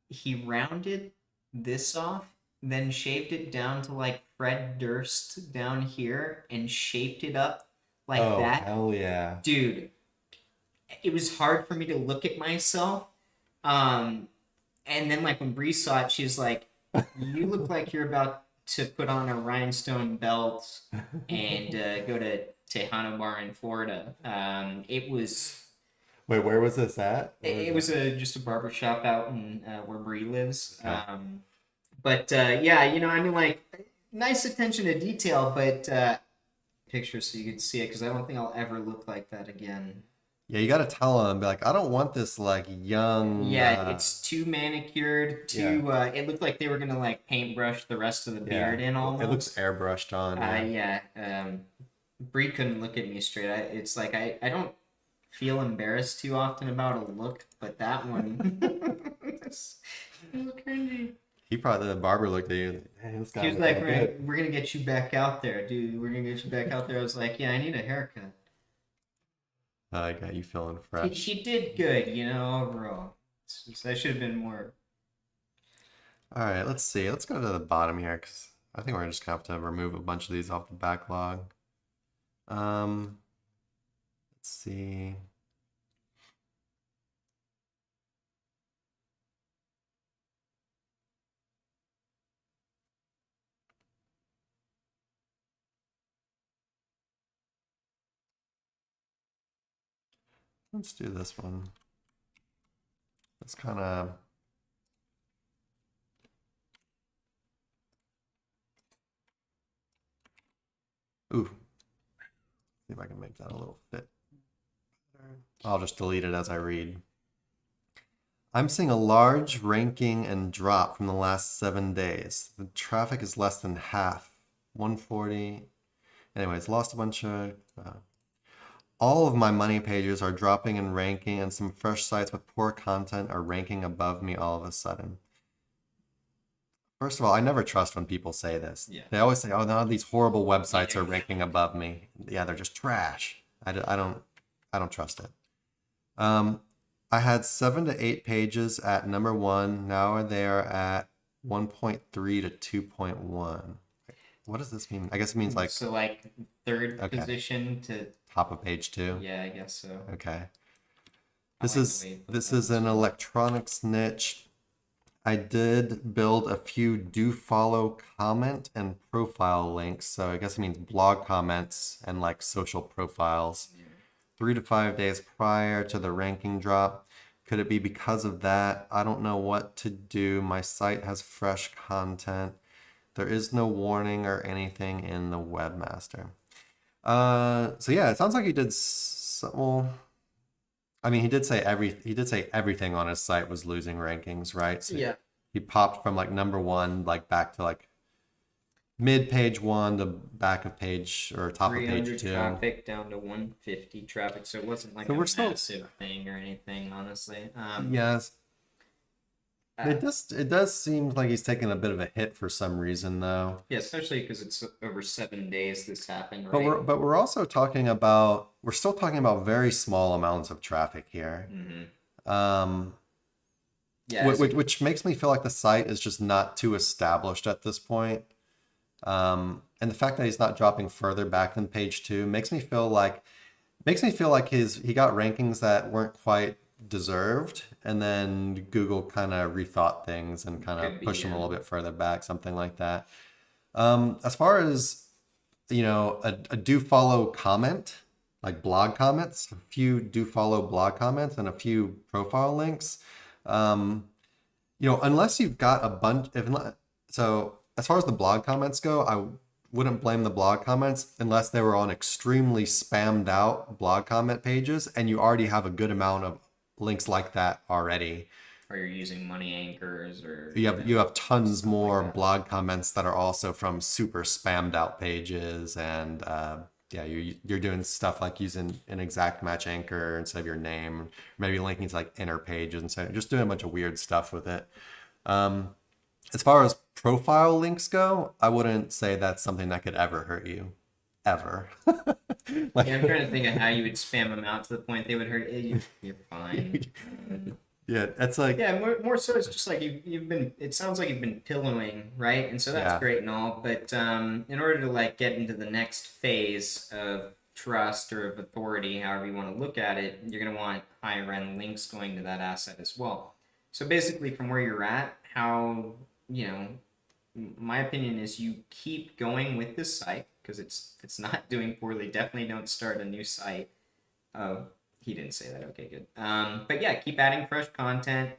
he rounded this off, then shaved it down to like Fred Durst down here and shaped it up like that. Oh, hell yeah. Dude, it was hard for me to look at myself. And then like when Bree saw it, she's like, "You look like you're about to put on a rhinestone belt and go to Tejano Bar in Florida." It was... Wait, where was this at? It was just a barber shop out in where Bree lives. Okay. Nice attention to detail, but pictures so you could see it, because I don't think I'll ever look like that again. Yeah, you got to tell them, be like, I don't want this like young. Yeah, it's too manicured. It looked like they were gonna like paintbrush the rest of the beard in almost. It looks airbrushed on. Bree couldn't look at me straight. It's like I don't feel embarrassed too often about a look, but that one it's a little cringy. The barber looked at you. Hey, this guy. He was like, we're gonna get you back out there, dude. We're gonna get you back out there. I was like, yeah, I need a haircut. I got you feeling fresh. She did good, overall. I should have been more. All right, let's see. Let's go to the bottom here, because I think we're just gonna have to remove a bunch of these off the backlog. Let's see. Let's do this one. It's kind of... Ooh. See if I can make that a little fit. I'll just delete it as I read. I'm seeing a large ranking and drop from the last 7 days. The traffic is less than half, 140. Anyways, lost a bunch of... all of my money pages are dropping in ranking, and some fresh sites with poor content are ranking above me all of a sudden. First of all, I never trust when people say this. Yeah. They always say, "Oh, no, these horrible websites are ranking above me." Yeah, they're just trash. I don't trust it. I had 7 to 8 pages at number 1. Now they are at 1.3 to 2.1. What does this mean? I guess it means like... So like third position to... top of page 2? Yeah, I guess so. Okay. This is an electronics niche. I did build a few do follow comment and profile links. So I guess it means blog comments and like social profiles. Yeah. 3 to 5 days prior to the ranking drop. Could it be because of that? I don't know what to do. My site has fresh content. There is no warning or anything in the webmaster. So yeah, it sounds like he did well, I mean, he did say everything on his site was losing rankings, right? So yeah. He popped from like number 1 like back to like mid page 1 to back of page or top of page 2. 300 traffic down to 150 traffic, so it wasn't like a massive thing or anything, honestly. Yes. It does seem like he's taking a bit of a hit for some reason, though. Yeah, especially because it's over 7 days this happened, right? But we're also talking about very small amounts of traffic here. Mm-hmm. Yeah, which makes me feel like the site is just not too established at this point. And the fact that he's not dropping further back than page 2 makes me feel like he got rankings that weren't quite deserved, and then Google kind of rethought things and kind of pushed them a little bit further back, something like that. As far as, a do follow comment, like blog comments, a few do follow blog comments and a few profile links, unless you've got a bunch, so as far as the blog comments go, I wouldn't blame the blog comments unless they were on extremely spammed out blog comment pages and you already have a good amount of links like that already. Or you're using money anchors, or you have tons more blog comments that are also from super spammed out pages, and you're doing stuff like using an exact match anchor instead of your name, maybe linking to like inner pages, and so just doing a bunch of weird stuff with it. As far as profile links go, I wouldn't say that's something that could ever hurt you. Ever. I'm trying to think of how you would spam them out to the point they would hurt you. You're fine. Yeah, that's like... Yeah, more so it's just like it sounds like you've been pillowing, right? And so that's great and all, but in order to like get into the next phase of trust or of authority, however you want to look at it, you're going to want higher end links going to that asset as well. So basically from where you're at, how, my opinion is you keep going with this site because it's not doing poorly. Definitely don't start a new site. Oh, he didn't say that. Okay, good. But yeah, keep adding fresh content.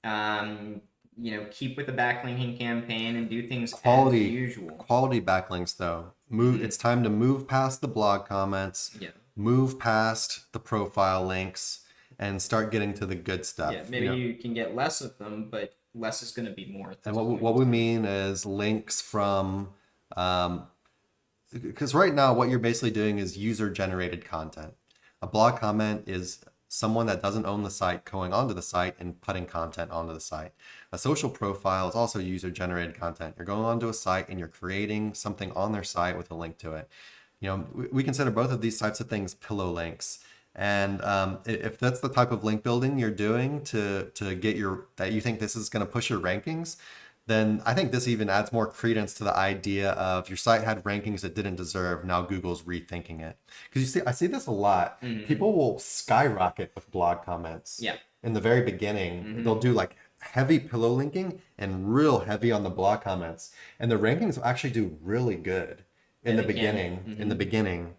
Keep with the backlinking campaign and do things as usual. Quality backlinks though. It's time to move past the blog comments. Yeah. Move past the profile links and start getting to the good stuff. Yeah, maybe you can get less of them, but less is going to be more. And what we mean is links from, because right now what you're basically doing is user-generated content. A blog comment is someone that doesn't own the site going onto the site and putting content onto the site. A social profile is also user-generated content. You're going onto a site and you're creating something on their site with a link to it. We consider both of these types of things pillow links. And if that's the type of link building you're doing to get that you think this is going to push your rankings, then I think this even adds more credence to the idea of your site had rankings it didn't deserve. Now Google's rethinking it. Because I see this a lot. Mm-hmm. People will skyrocket with blog comments. Yeah. In the very beginning, mm-hmm. They'll do like heavy pillow linking and real heavy on the blog comments. And the rankings will actually do really good in the beginning. Mm-hmm. In the beginning.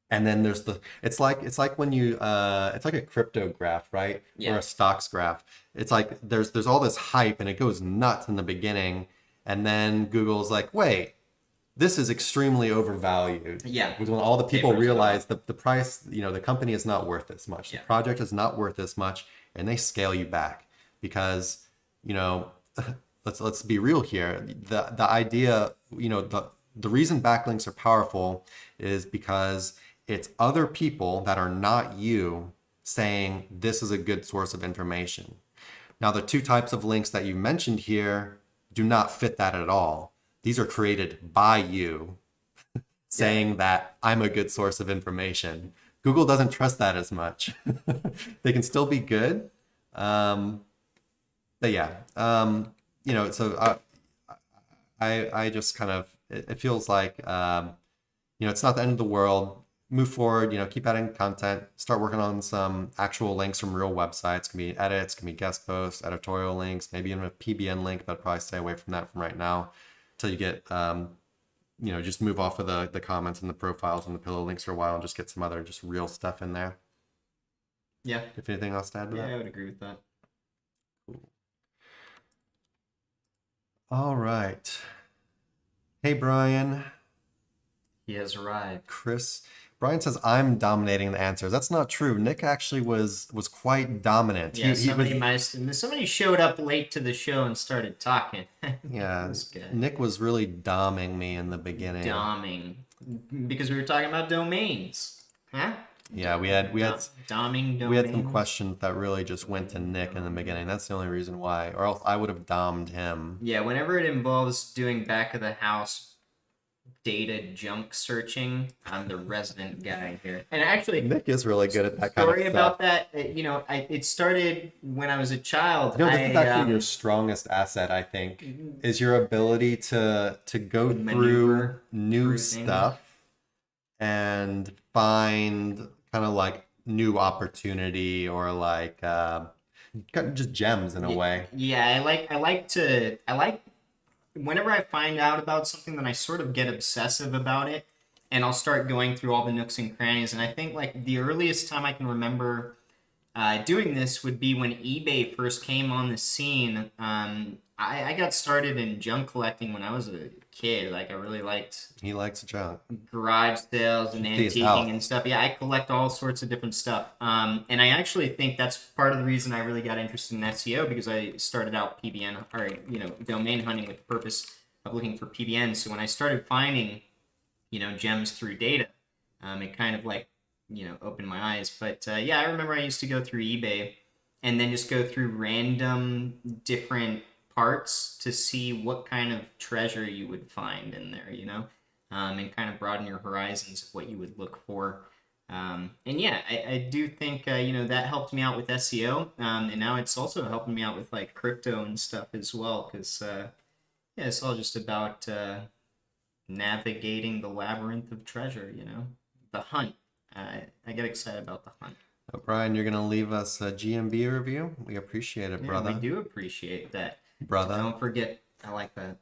And then there's it's like when you it's like a crypto graph, right? Or Yeah. a stocks graph. It's like there's all this hype and it goes nuts in the beginning, and then Google's like, wait, this is extremely overvalued. Yeah. Because when all the people Tapers off. realize the price, the company is not worth this much. The Yeah. project is not worth this much, and they scale you back because, let's be real here. The idea, the reason backlinks are powerful is because it's other people that are not you saying this is a good source of information. Now, the two types of links that you mentioned here do not fit that at all. These are created by you saying that I'm a good source of information. Google doesn't trust that as much. They can still be good. But yeah, so I just kind of, it feels like, it's not the end of the world. Move forward, keep adding content, start working on some actual links from real websites. Can be edits, can be guest posts, editorial links, maybe even a PBN link, but I'd probably stay away from that from right now until you get, just move off of the comments and the profiles and the pillow links for a while and just get some other just real stuff in there. Yeah. If anything else to add to that? Yeah, I would agree with that. Cool. All right. Hey, Brian. He has arrived. Brian says I'm dominating the answers. That's not true. Nick actually was quite dominant. Yeah, somebody showed up late to the show and started talking. Yeah, Nick was really doming me in the beginning. Doming, because we were talking about domains, huh? Yeah, we had doming domains. We had some questions that really just went to Nick in the beginning. That's the only reason why, or else I would have dommed him. Yeah, whenever it involves doing back of the house data junk searching, I'm the resident guy here. And actually, Nick is really good at that kind of stuff. Story about that, it started when I was a child. This is actually your strongest asset, I think, is your ability to go through new stuff and find kind of like new opportunity or like just gems in a way. Yeah, I like whenever I find out about something, then I sort of get obsessive about it, and I'll start going through all the nooks and crannies. And I think like the earliest time I can remember doing this would be when eBay first came on the scene. I got started in junk collecting when I was a kid. Like I really liked. He likes junk. Garage sales and antiquing and stuff. Yeah, I collect all sorts of different stuff. And I actually think that's part of the reason I really got interested in SEO, because I started out PBN or domain hunting with the purpose of looking for PBN. So when I started finding gems through data, it kind of like opened my eyes. But yeah, I remember I used to go through eBay and then just go through random different parts to see what kind of treasure you would find in there, and kind of broaden your horizons of what you would look for. And yeah, I do think, that helped me out with SEO. And now it's also helping me out with like crypto and stuff as well. Cause, yeah, it's all just about, navigating the labyrinth of treasure, the hunt. I get excited about the hunt. Brian, you're going to leave us a GMB review? We appreciate it, brother. We do appreciate that. Brother. Don't forget, I like that.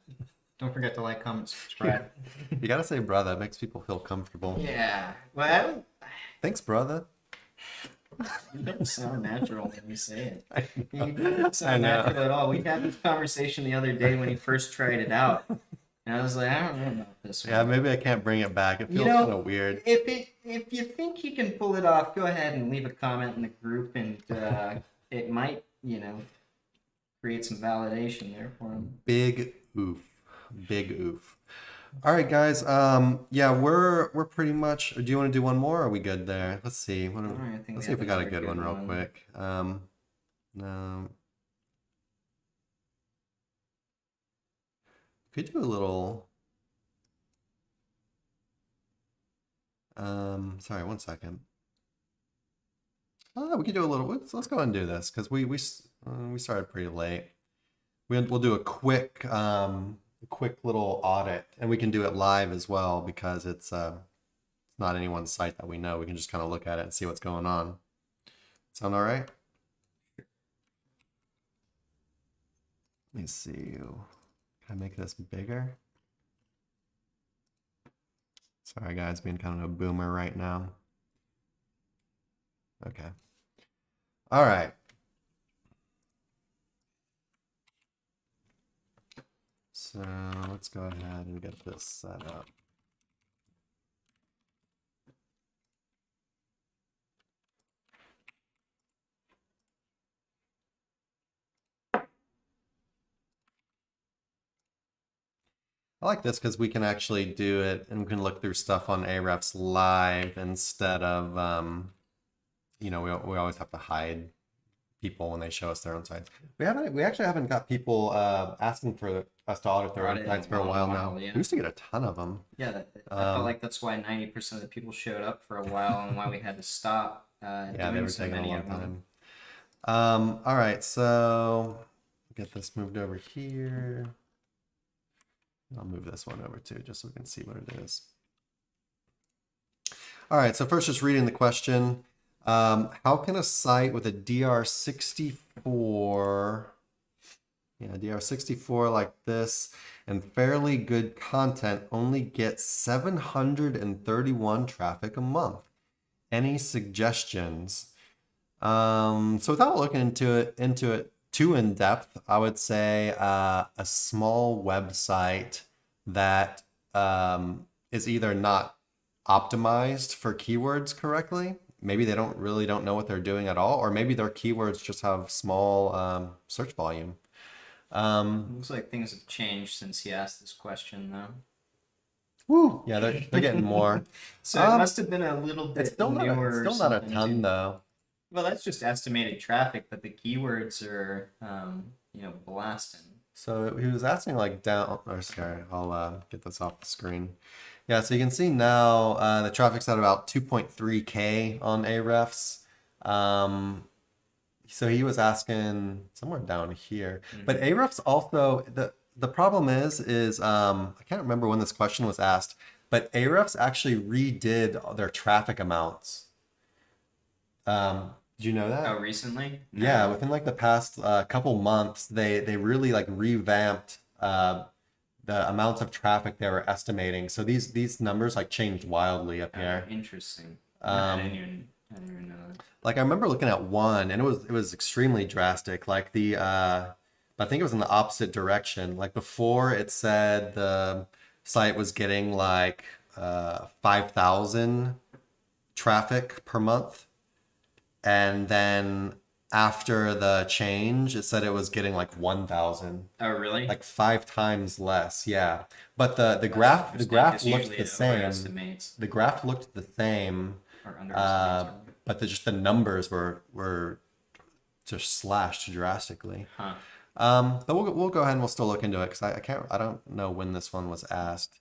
Don't forget to like, comment, subscribe. You gotta say brother. It makes people feel comfortable. Yeah. Well, thanks, brother. You don't sound natural when you say it. You don't sound natural at all. We had this conversation the other day when he first tried it out. And I was like, I don't know about this one. Yeah, maybe I can't bring it back. It feels kind of weird. If you think he can pull it off, go ahead and leave a comment in the group, and it might, create some validation there for him. Big oof. All right, guys. Yeah, we're pretty much. Do you want to do one more? Or are we good there? Let's see. Let's see if we got a good one real quick. No. Could do a little. Sorry, 1 second. We could do a little. Let's go ahead and do this because we started pretty late. We'll do a quick little audit, and we can do it live as well because it's not anyone's site that we know. We can just kind of look at it and see what's going on. Sound all right? Let me see. Can I make this bigger? Sorry, guys, being kind of a boomer right now. Okay. All right. So let's go ahead and get this set up. I like this because we can actually do it and we can look through stuff on Ahrefs live instead of, we always have to hide people when they show us their own sites. We actually haven't got people asking for us to audit their own sites for a while now. Yeah. We used to get a ton of them. Yeah, I felt like that's why 90% of the people showed up for a while and why we had to stop Yeah, they doing were so taking a many long of them. time. All right, so get this moved over here. I'll move this one over too, just so we can see what it is. All right, so first just reading the question. How can a site with a DR64, DR64 like this, and fairly good content only get 731 traffic a month? Any suggestions? So without looking into it too in depth, I would say a small website that is either not optimized for keywords correctly. Maybe they don't know what they're doing at all, or maybe their keywords just have small search volume. Looks like things have changed since he asked this question, though. Woo! Yeah, they're getting more. So it must have been a little bit It's still newer. not a ton though. Well, that's just estimated traffic, but the keywords are, blasting. So he was asking like down, or sorry, I'll get this off the screen. Yeah, so you can see now the traffic's at about 2.3K on Ahrefs. So he was asking somewhere down here. But Ahrefs also, the problem is I can't remember when this question was asked, but Ahrefs actually redid their traffic amounts. Did you know that? Oh, recently? No. Yeah, within like the past couple months, they really like revamped the amounts of traffic they were estimating. So these numbers like changed wildly up here. Interesting. I didn't even know that. Like I remember looking at one, and it was extremely drastic. Like I think it was in the opposite direction. Like before, it said the site was getting like 5,000 traffic per month. And then after the change, it said it was getting like 1,000. Oh, really? Like 5 times less, yeah. But the graph looked the same. The graph looked the same. But just the numbers were just slashed drastically. Huh. But we'll go ahead and we'll still look into it because I don't know when this one was asked.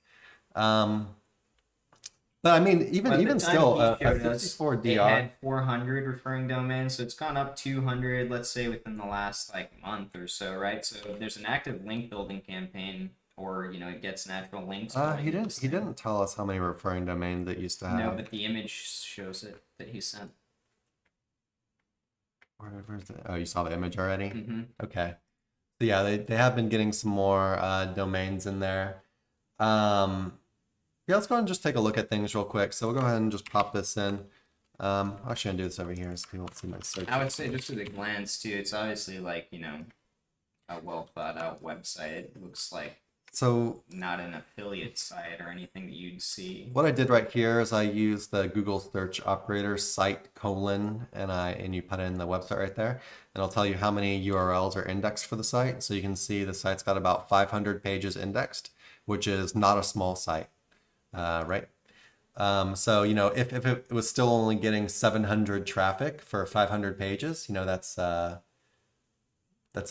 But I mean, even still, a 54 DR. It had 400 referring domains, so it's gone up 200, let's say, within the last month or so, right? So there's an active link building campaign, or it gets natural links. He didn't tell us how many referring domains it used to have. No, but the image shows it that he sent. Where's it? Oh, you saw the image already? Mm-hmm. Okay. So yeah, they have been getting some more domains in there. Yeah, let's go ahead and just take a look at things real quick. So we'll go ahead and just pop this in. I'm actually gonna do this over here so people can see my search. I would say just at a glance too, it's obviously a well thought out website. It looks like not an affiliate site or anything that you'd see. What I did right here is I used the Google search operator site : and you put in the website right there, and I'll tell you how many URLs are indexed for the site. So you can see the site's got about 500 pages indexed, which is not a small site. Right. So, if it was still only getting 700 traffic for 500 pages, that's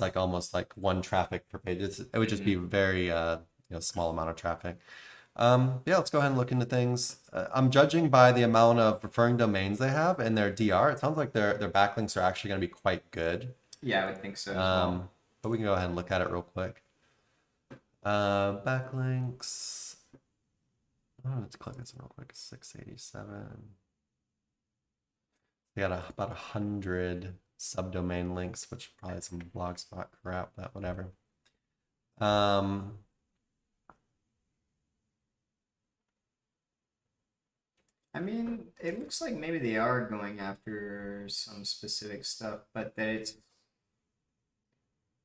like almost like one traffic per page. It would just be very, small amount of traffic. Yeah, let's go ahead and look into things. I'm judging by the amount of referring domains they have in their DR. It sounds like their backlinks are actually going to be quite good. Yeah, I would think so as well. But we can go ahead and look at it real quick. Backlinks. Oh, let's click this real quick. 687. We got about 100 subdomain links, which probably some blogspot crap, but whatever. I mean, it looks like maybe they are going after some specific stuff, but that it's,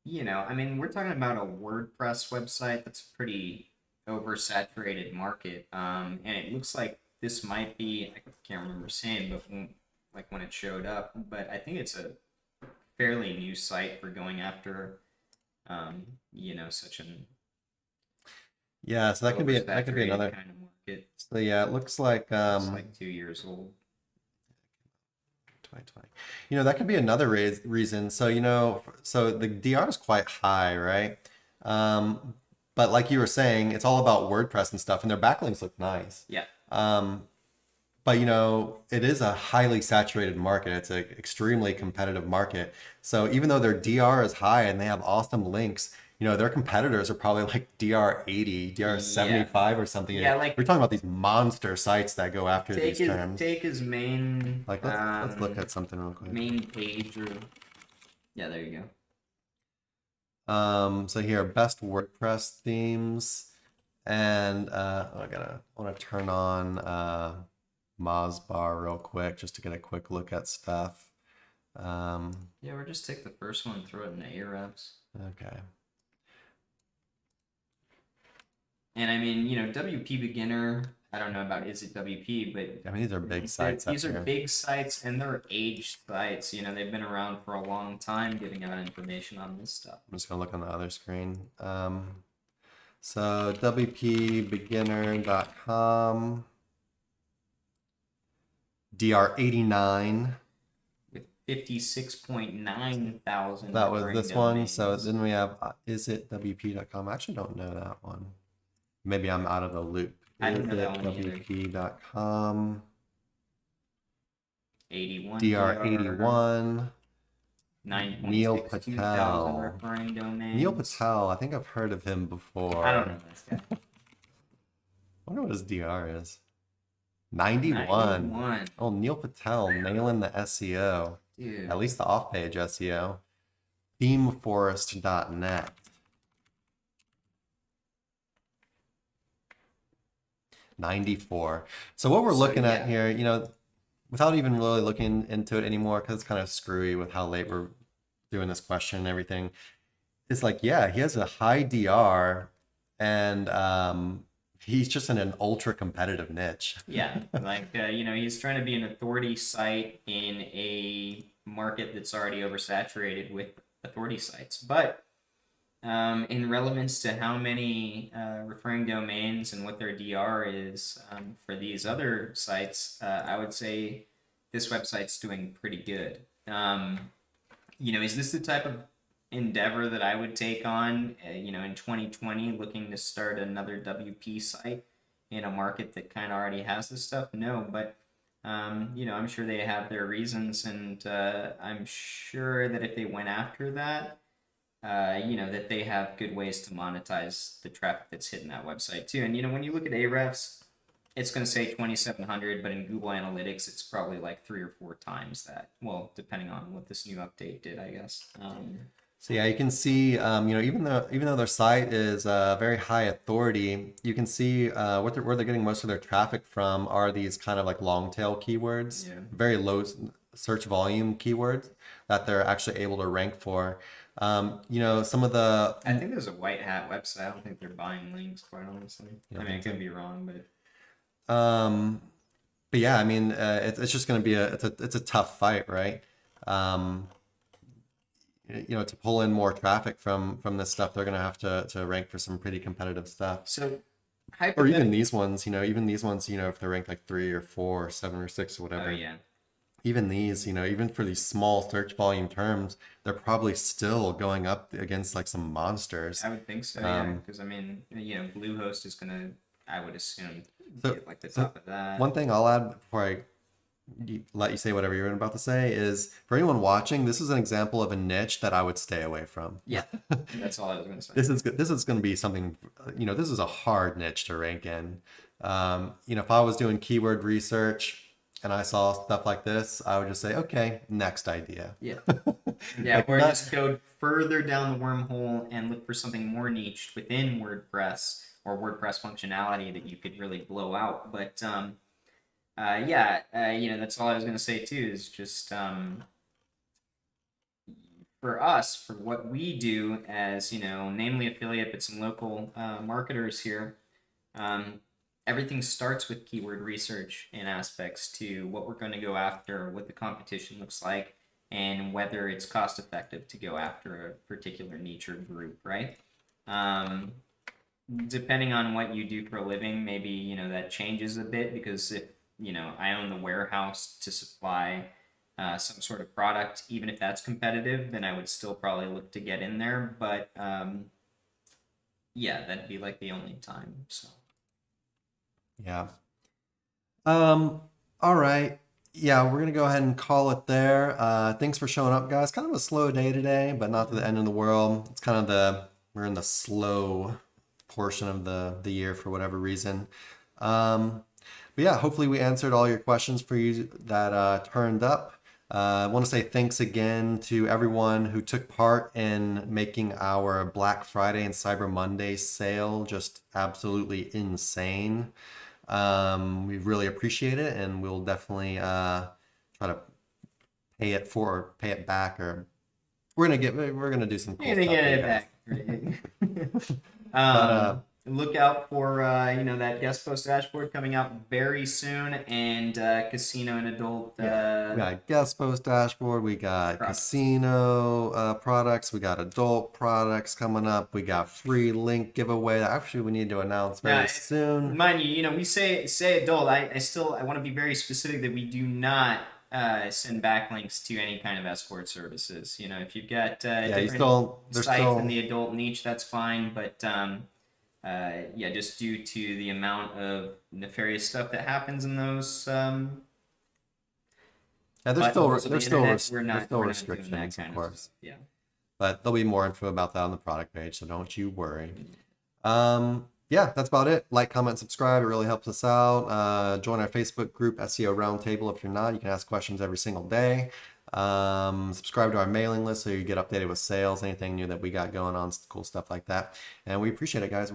I mean, we're talking about a WordPress website that's a pretty oversaturated market. And it looks like this might be, I can't remember saying, but when it showed up, but I think it's a fairly new site for going after, such an Yeah, so that could be oversaturated another. kind of market. So yeah, it looks like It's like 2 years old. 2020. That could be another reason. So, so the DR is quite high, right? Um, but like you were saying, it's all about WordPress and stuff, and their backlinks look nice. Yeah. Um, but it is a highly saturated market. It's an extremely competitive market. So even though their DR is high and they have awesome links, their competitors are probably like DR 80, DR 75 or something. Yeah, like we're talking about these monster sites that go after these terms. Take his main Like let's look at something real quick. main page or yeah, there you go. So here, best WordPress themes, and I want to turn on Mozbar real quick just to get a quick look at stuff. Yeah, or just take the first one and throw it in the Ahrefs. Okay. And I mean, WP Beginner, I don't know about Is It WP, but I mean, these are big sites. These are big sites and they're aged sites. They've been around for a long time giving out information on this stuff. I'm just going to look on the other screen. So WPBeginner.com, DR89. With 56.9 thousand. That was this one. So then we have isitwp.com. I actually don't know that one. Maybe I'm out of the loop. I don't know that one either. WP.com. 81. DR81. 9.62 Neil thousand Patel. referring domains. Neil Patel. I think I've heard of him before. I don't know this guy. I wonder what his DR is. 91. Oh, Neil Patel nailing the SEO. Dude. At least the off-page SEO. Themeforest.net. 94. So what we're looking at here, without even really looking into it anymore, because it's kind of screwy with how late we're doing this question and everything, it's like, yeah, he has a high DR and he's just in an ultra competitive niche. Yeah, like, he's trying to be an authority site in a market that's already oversaturated with authority sites. But in relevance to how many referring domains and what their DR is for these other sites, I would say this website's doing pretty good. Is this the type of endeavor that I would take on, in 2020, looking to start another WP site in a market that kind of already has this stuff? No, but I'm sure they have their reasons, and I'm sure that if they went after that, that they have good ways to monetize the traffic that's hitting that website too. And when you look at Ahrefs, it's going to say 2,700, but in Google Analytics, it's probably like 3 or 4 times that. Well, depending on what this new update did, I guess. So yeah, you can see, even though their site is very high authority, you can see where they're getting most of their traffic from are these kind of like long tail keywords, very low search volume keywords that they're actually able to rank for. Some of the. I think there's a white hat website. I don't think they're buying links, quite honestly. I mean, I could be wrong, but. But yeah, I mean, it's just going to be it's a tough fight, right? To pull in more traffic from this stuff, they're going to have to rank for some pretty competitive stuff. So, or even these ones, if they're ranked like 3 or 4 or 7 or 6 or whatever. Oh yeah. Even these, even for these small search volume terms, they're probably still going up against like some monsters. I would think so, yeah. Because I mean, Bluehost is gonna, I would assume, get like the top of that. One thing I'll add before I let you say whatever you're about to say is, for anyone watching, this is an example of a niche that I would stay away from. Yeah, that's all I was going to say. This is going to be something, this is a hard niche to rank in. If I was doing keyword research and I saw stuff like this, I would just say, okay, next idea. Yeah. Yeah, or just go further down the wormhole and look for something more niched within WordPress or WordPress functionality that you could really blow out. But that's all I was gonna say too. Is just for us, for what we do as namely affiliate, but some local marketers here. Um, Everything starts with keyword research and aspects to what we're going to go after, what the competition looks like, and whether it's cost effective to go after a particular niche or group, right? Um, Depending on what you do for a living, maybe that changes a bit, because if I own the warehouse to supply some sort of product, even if that's competitive, then I would still probably look to get in there. But yeah, that'd be like the only time. So. Yeah. All right. Yeah, we're gonna go ahead and call it there. Thanks for showing up, guys. Kind of a slow day today, but not to the end of the world. It's kind of we're in the slow portion of the year for whatever reason. But yeah, hopefully we answered all your questions for you that turned up. I want to say thanks again to everyone who took part in making our Black Friday and Cyber Monday sale just absolutely insane. We really appreciate it, and we'll definitely try to pay it back, or we're gonna do some cool You're gonna stuff get for you it guys. back. Look out for that guest post dashboard coming out very soon, and casino and adult. We got guest post dashboard. We got products. casino products. We got adult products coming up. We got free link giveaway. Actually, we need to announce very soon. Mind you, we say adult. I want to be very specific that we do not send backlinks to any kind of escort services. If you've got different sites in the adult niche, that's fine. But just due to the amount of nefarious stuff that happens in those. There's still restrictions, of course. Yeah. But there'll be more info about that on the product page, so don't you worry. Yeah, that's about it. Like, comment, subscribe. It really helps us out. Join our Facebook group, SEO Roundtable. If you're not, you can ask questions every single day. Subscribe to our mailing list so you get updated with sales, anything new that we got going on, cool stuff like that. And we appreciate it, guys.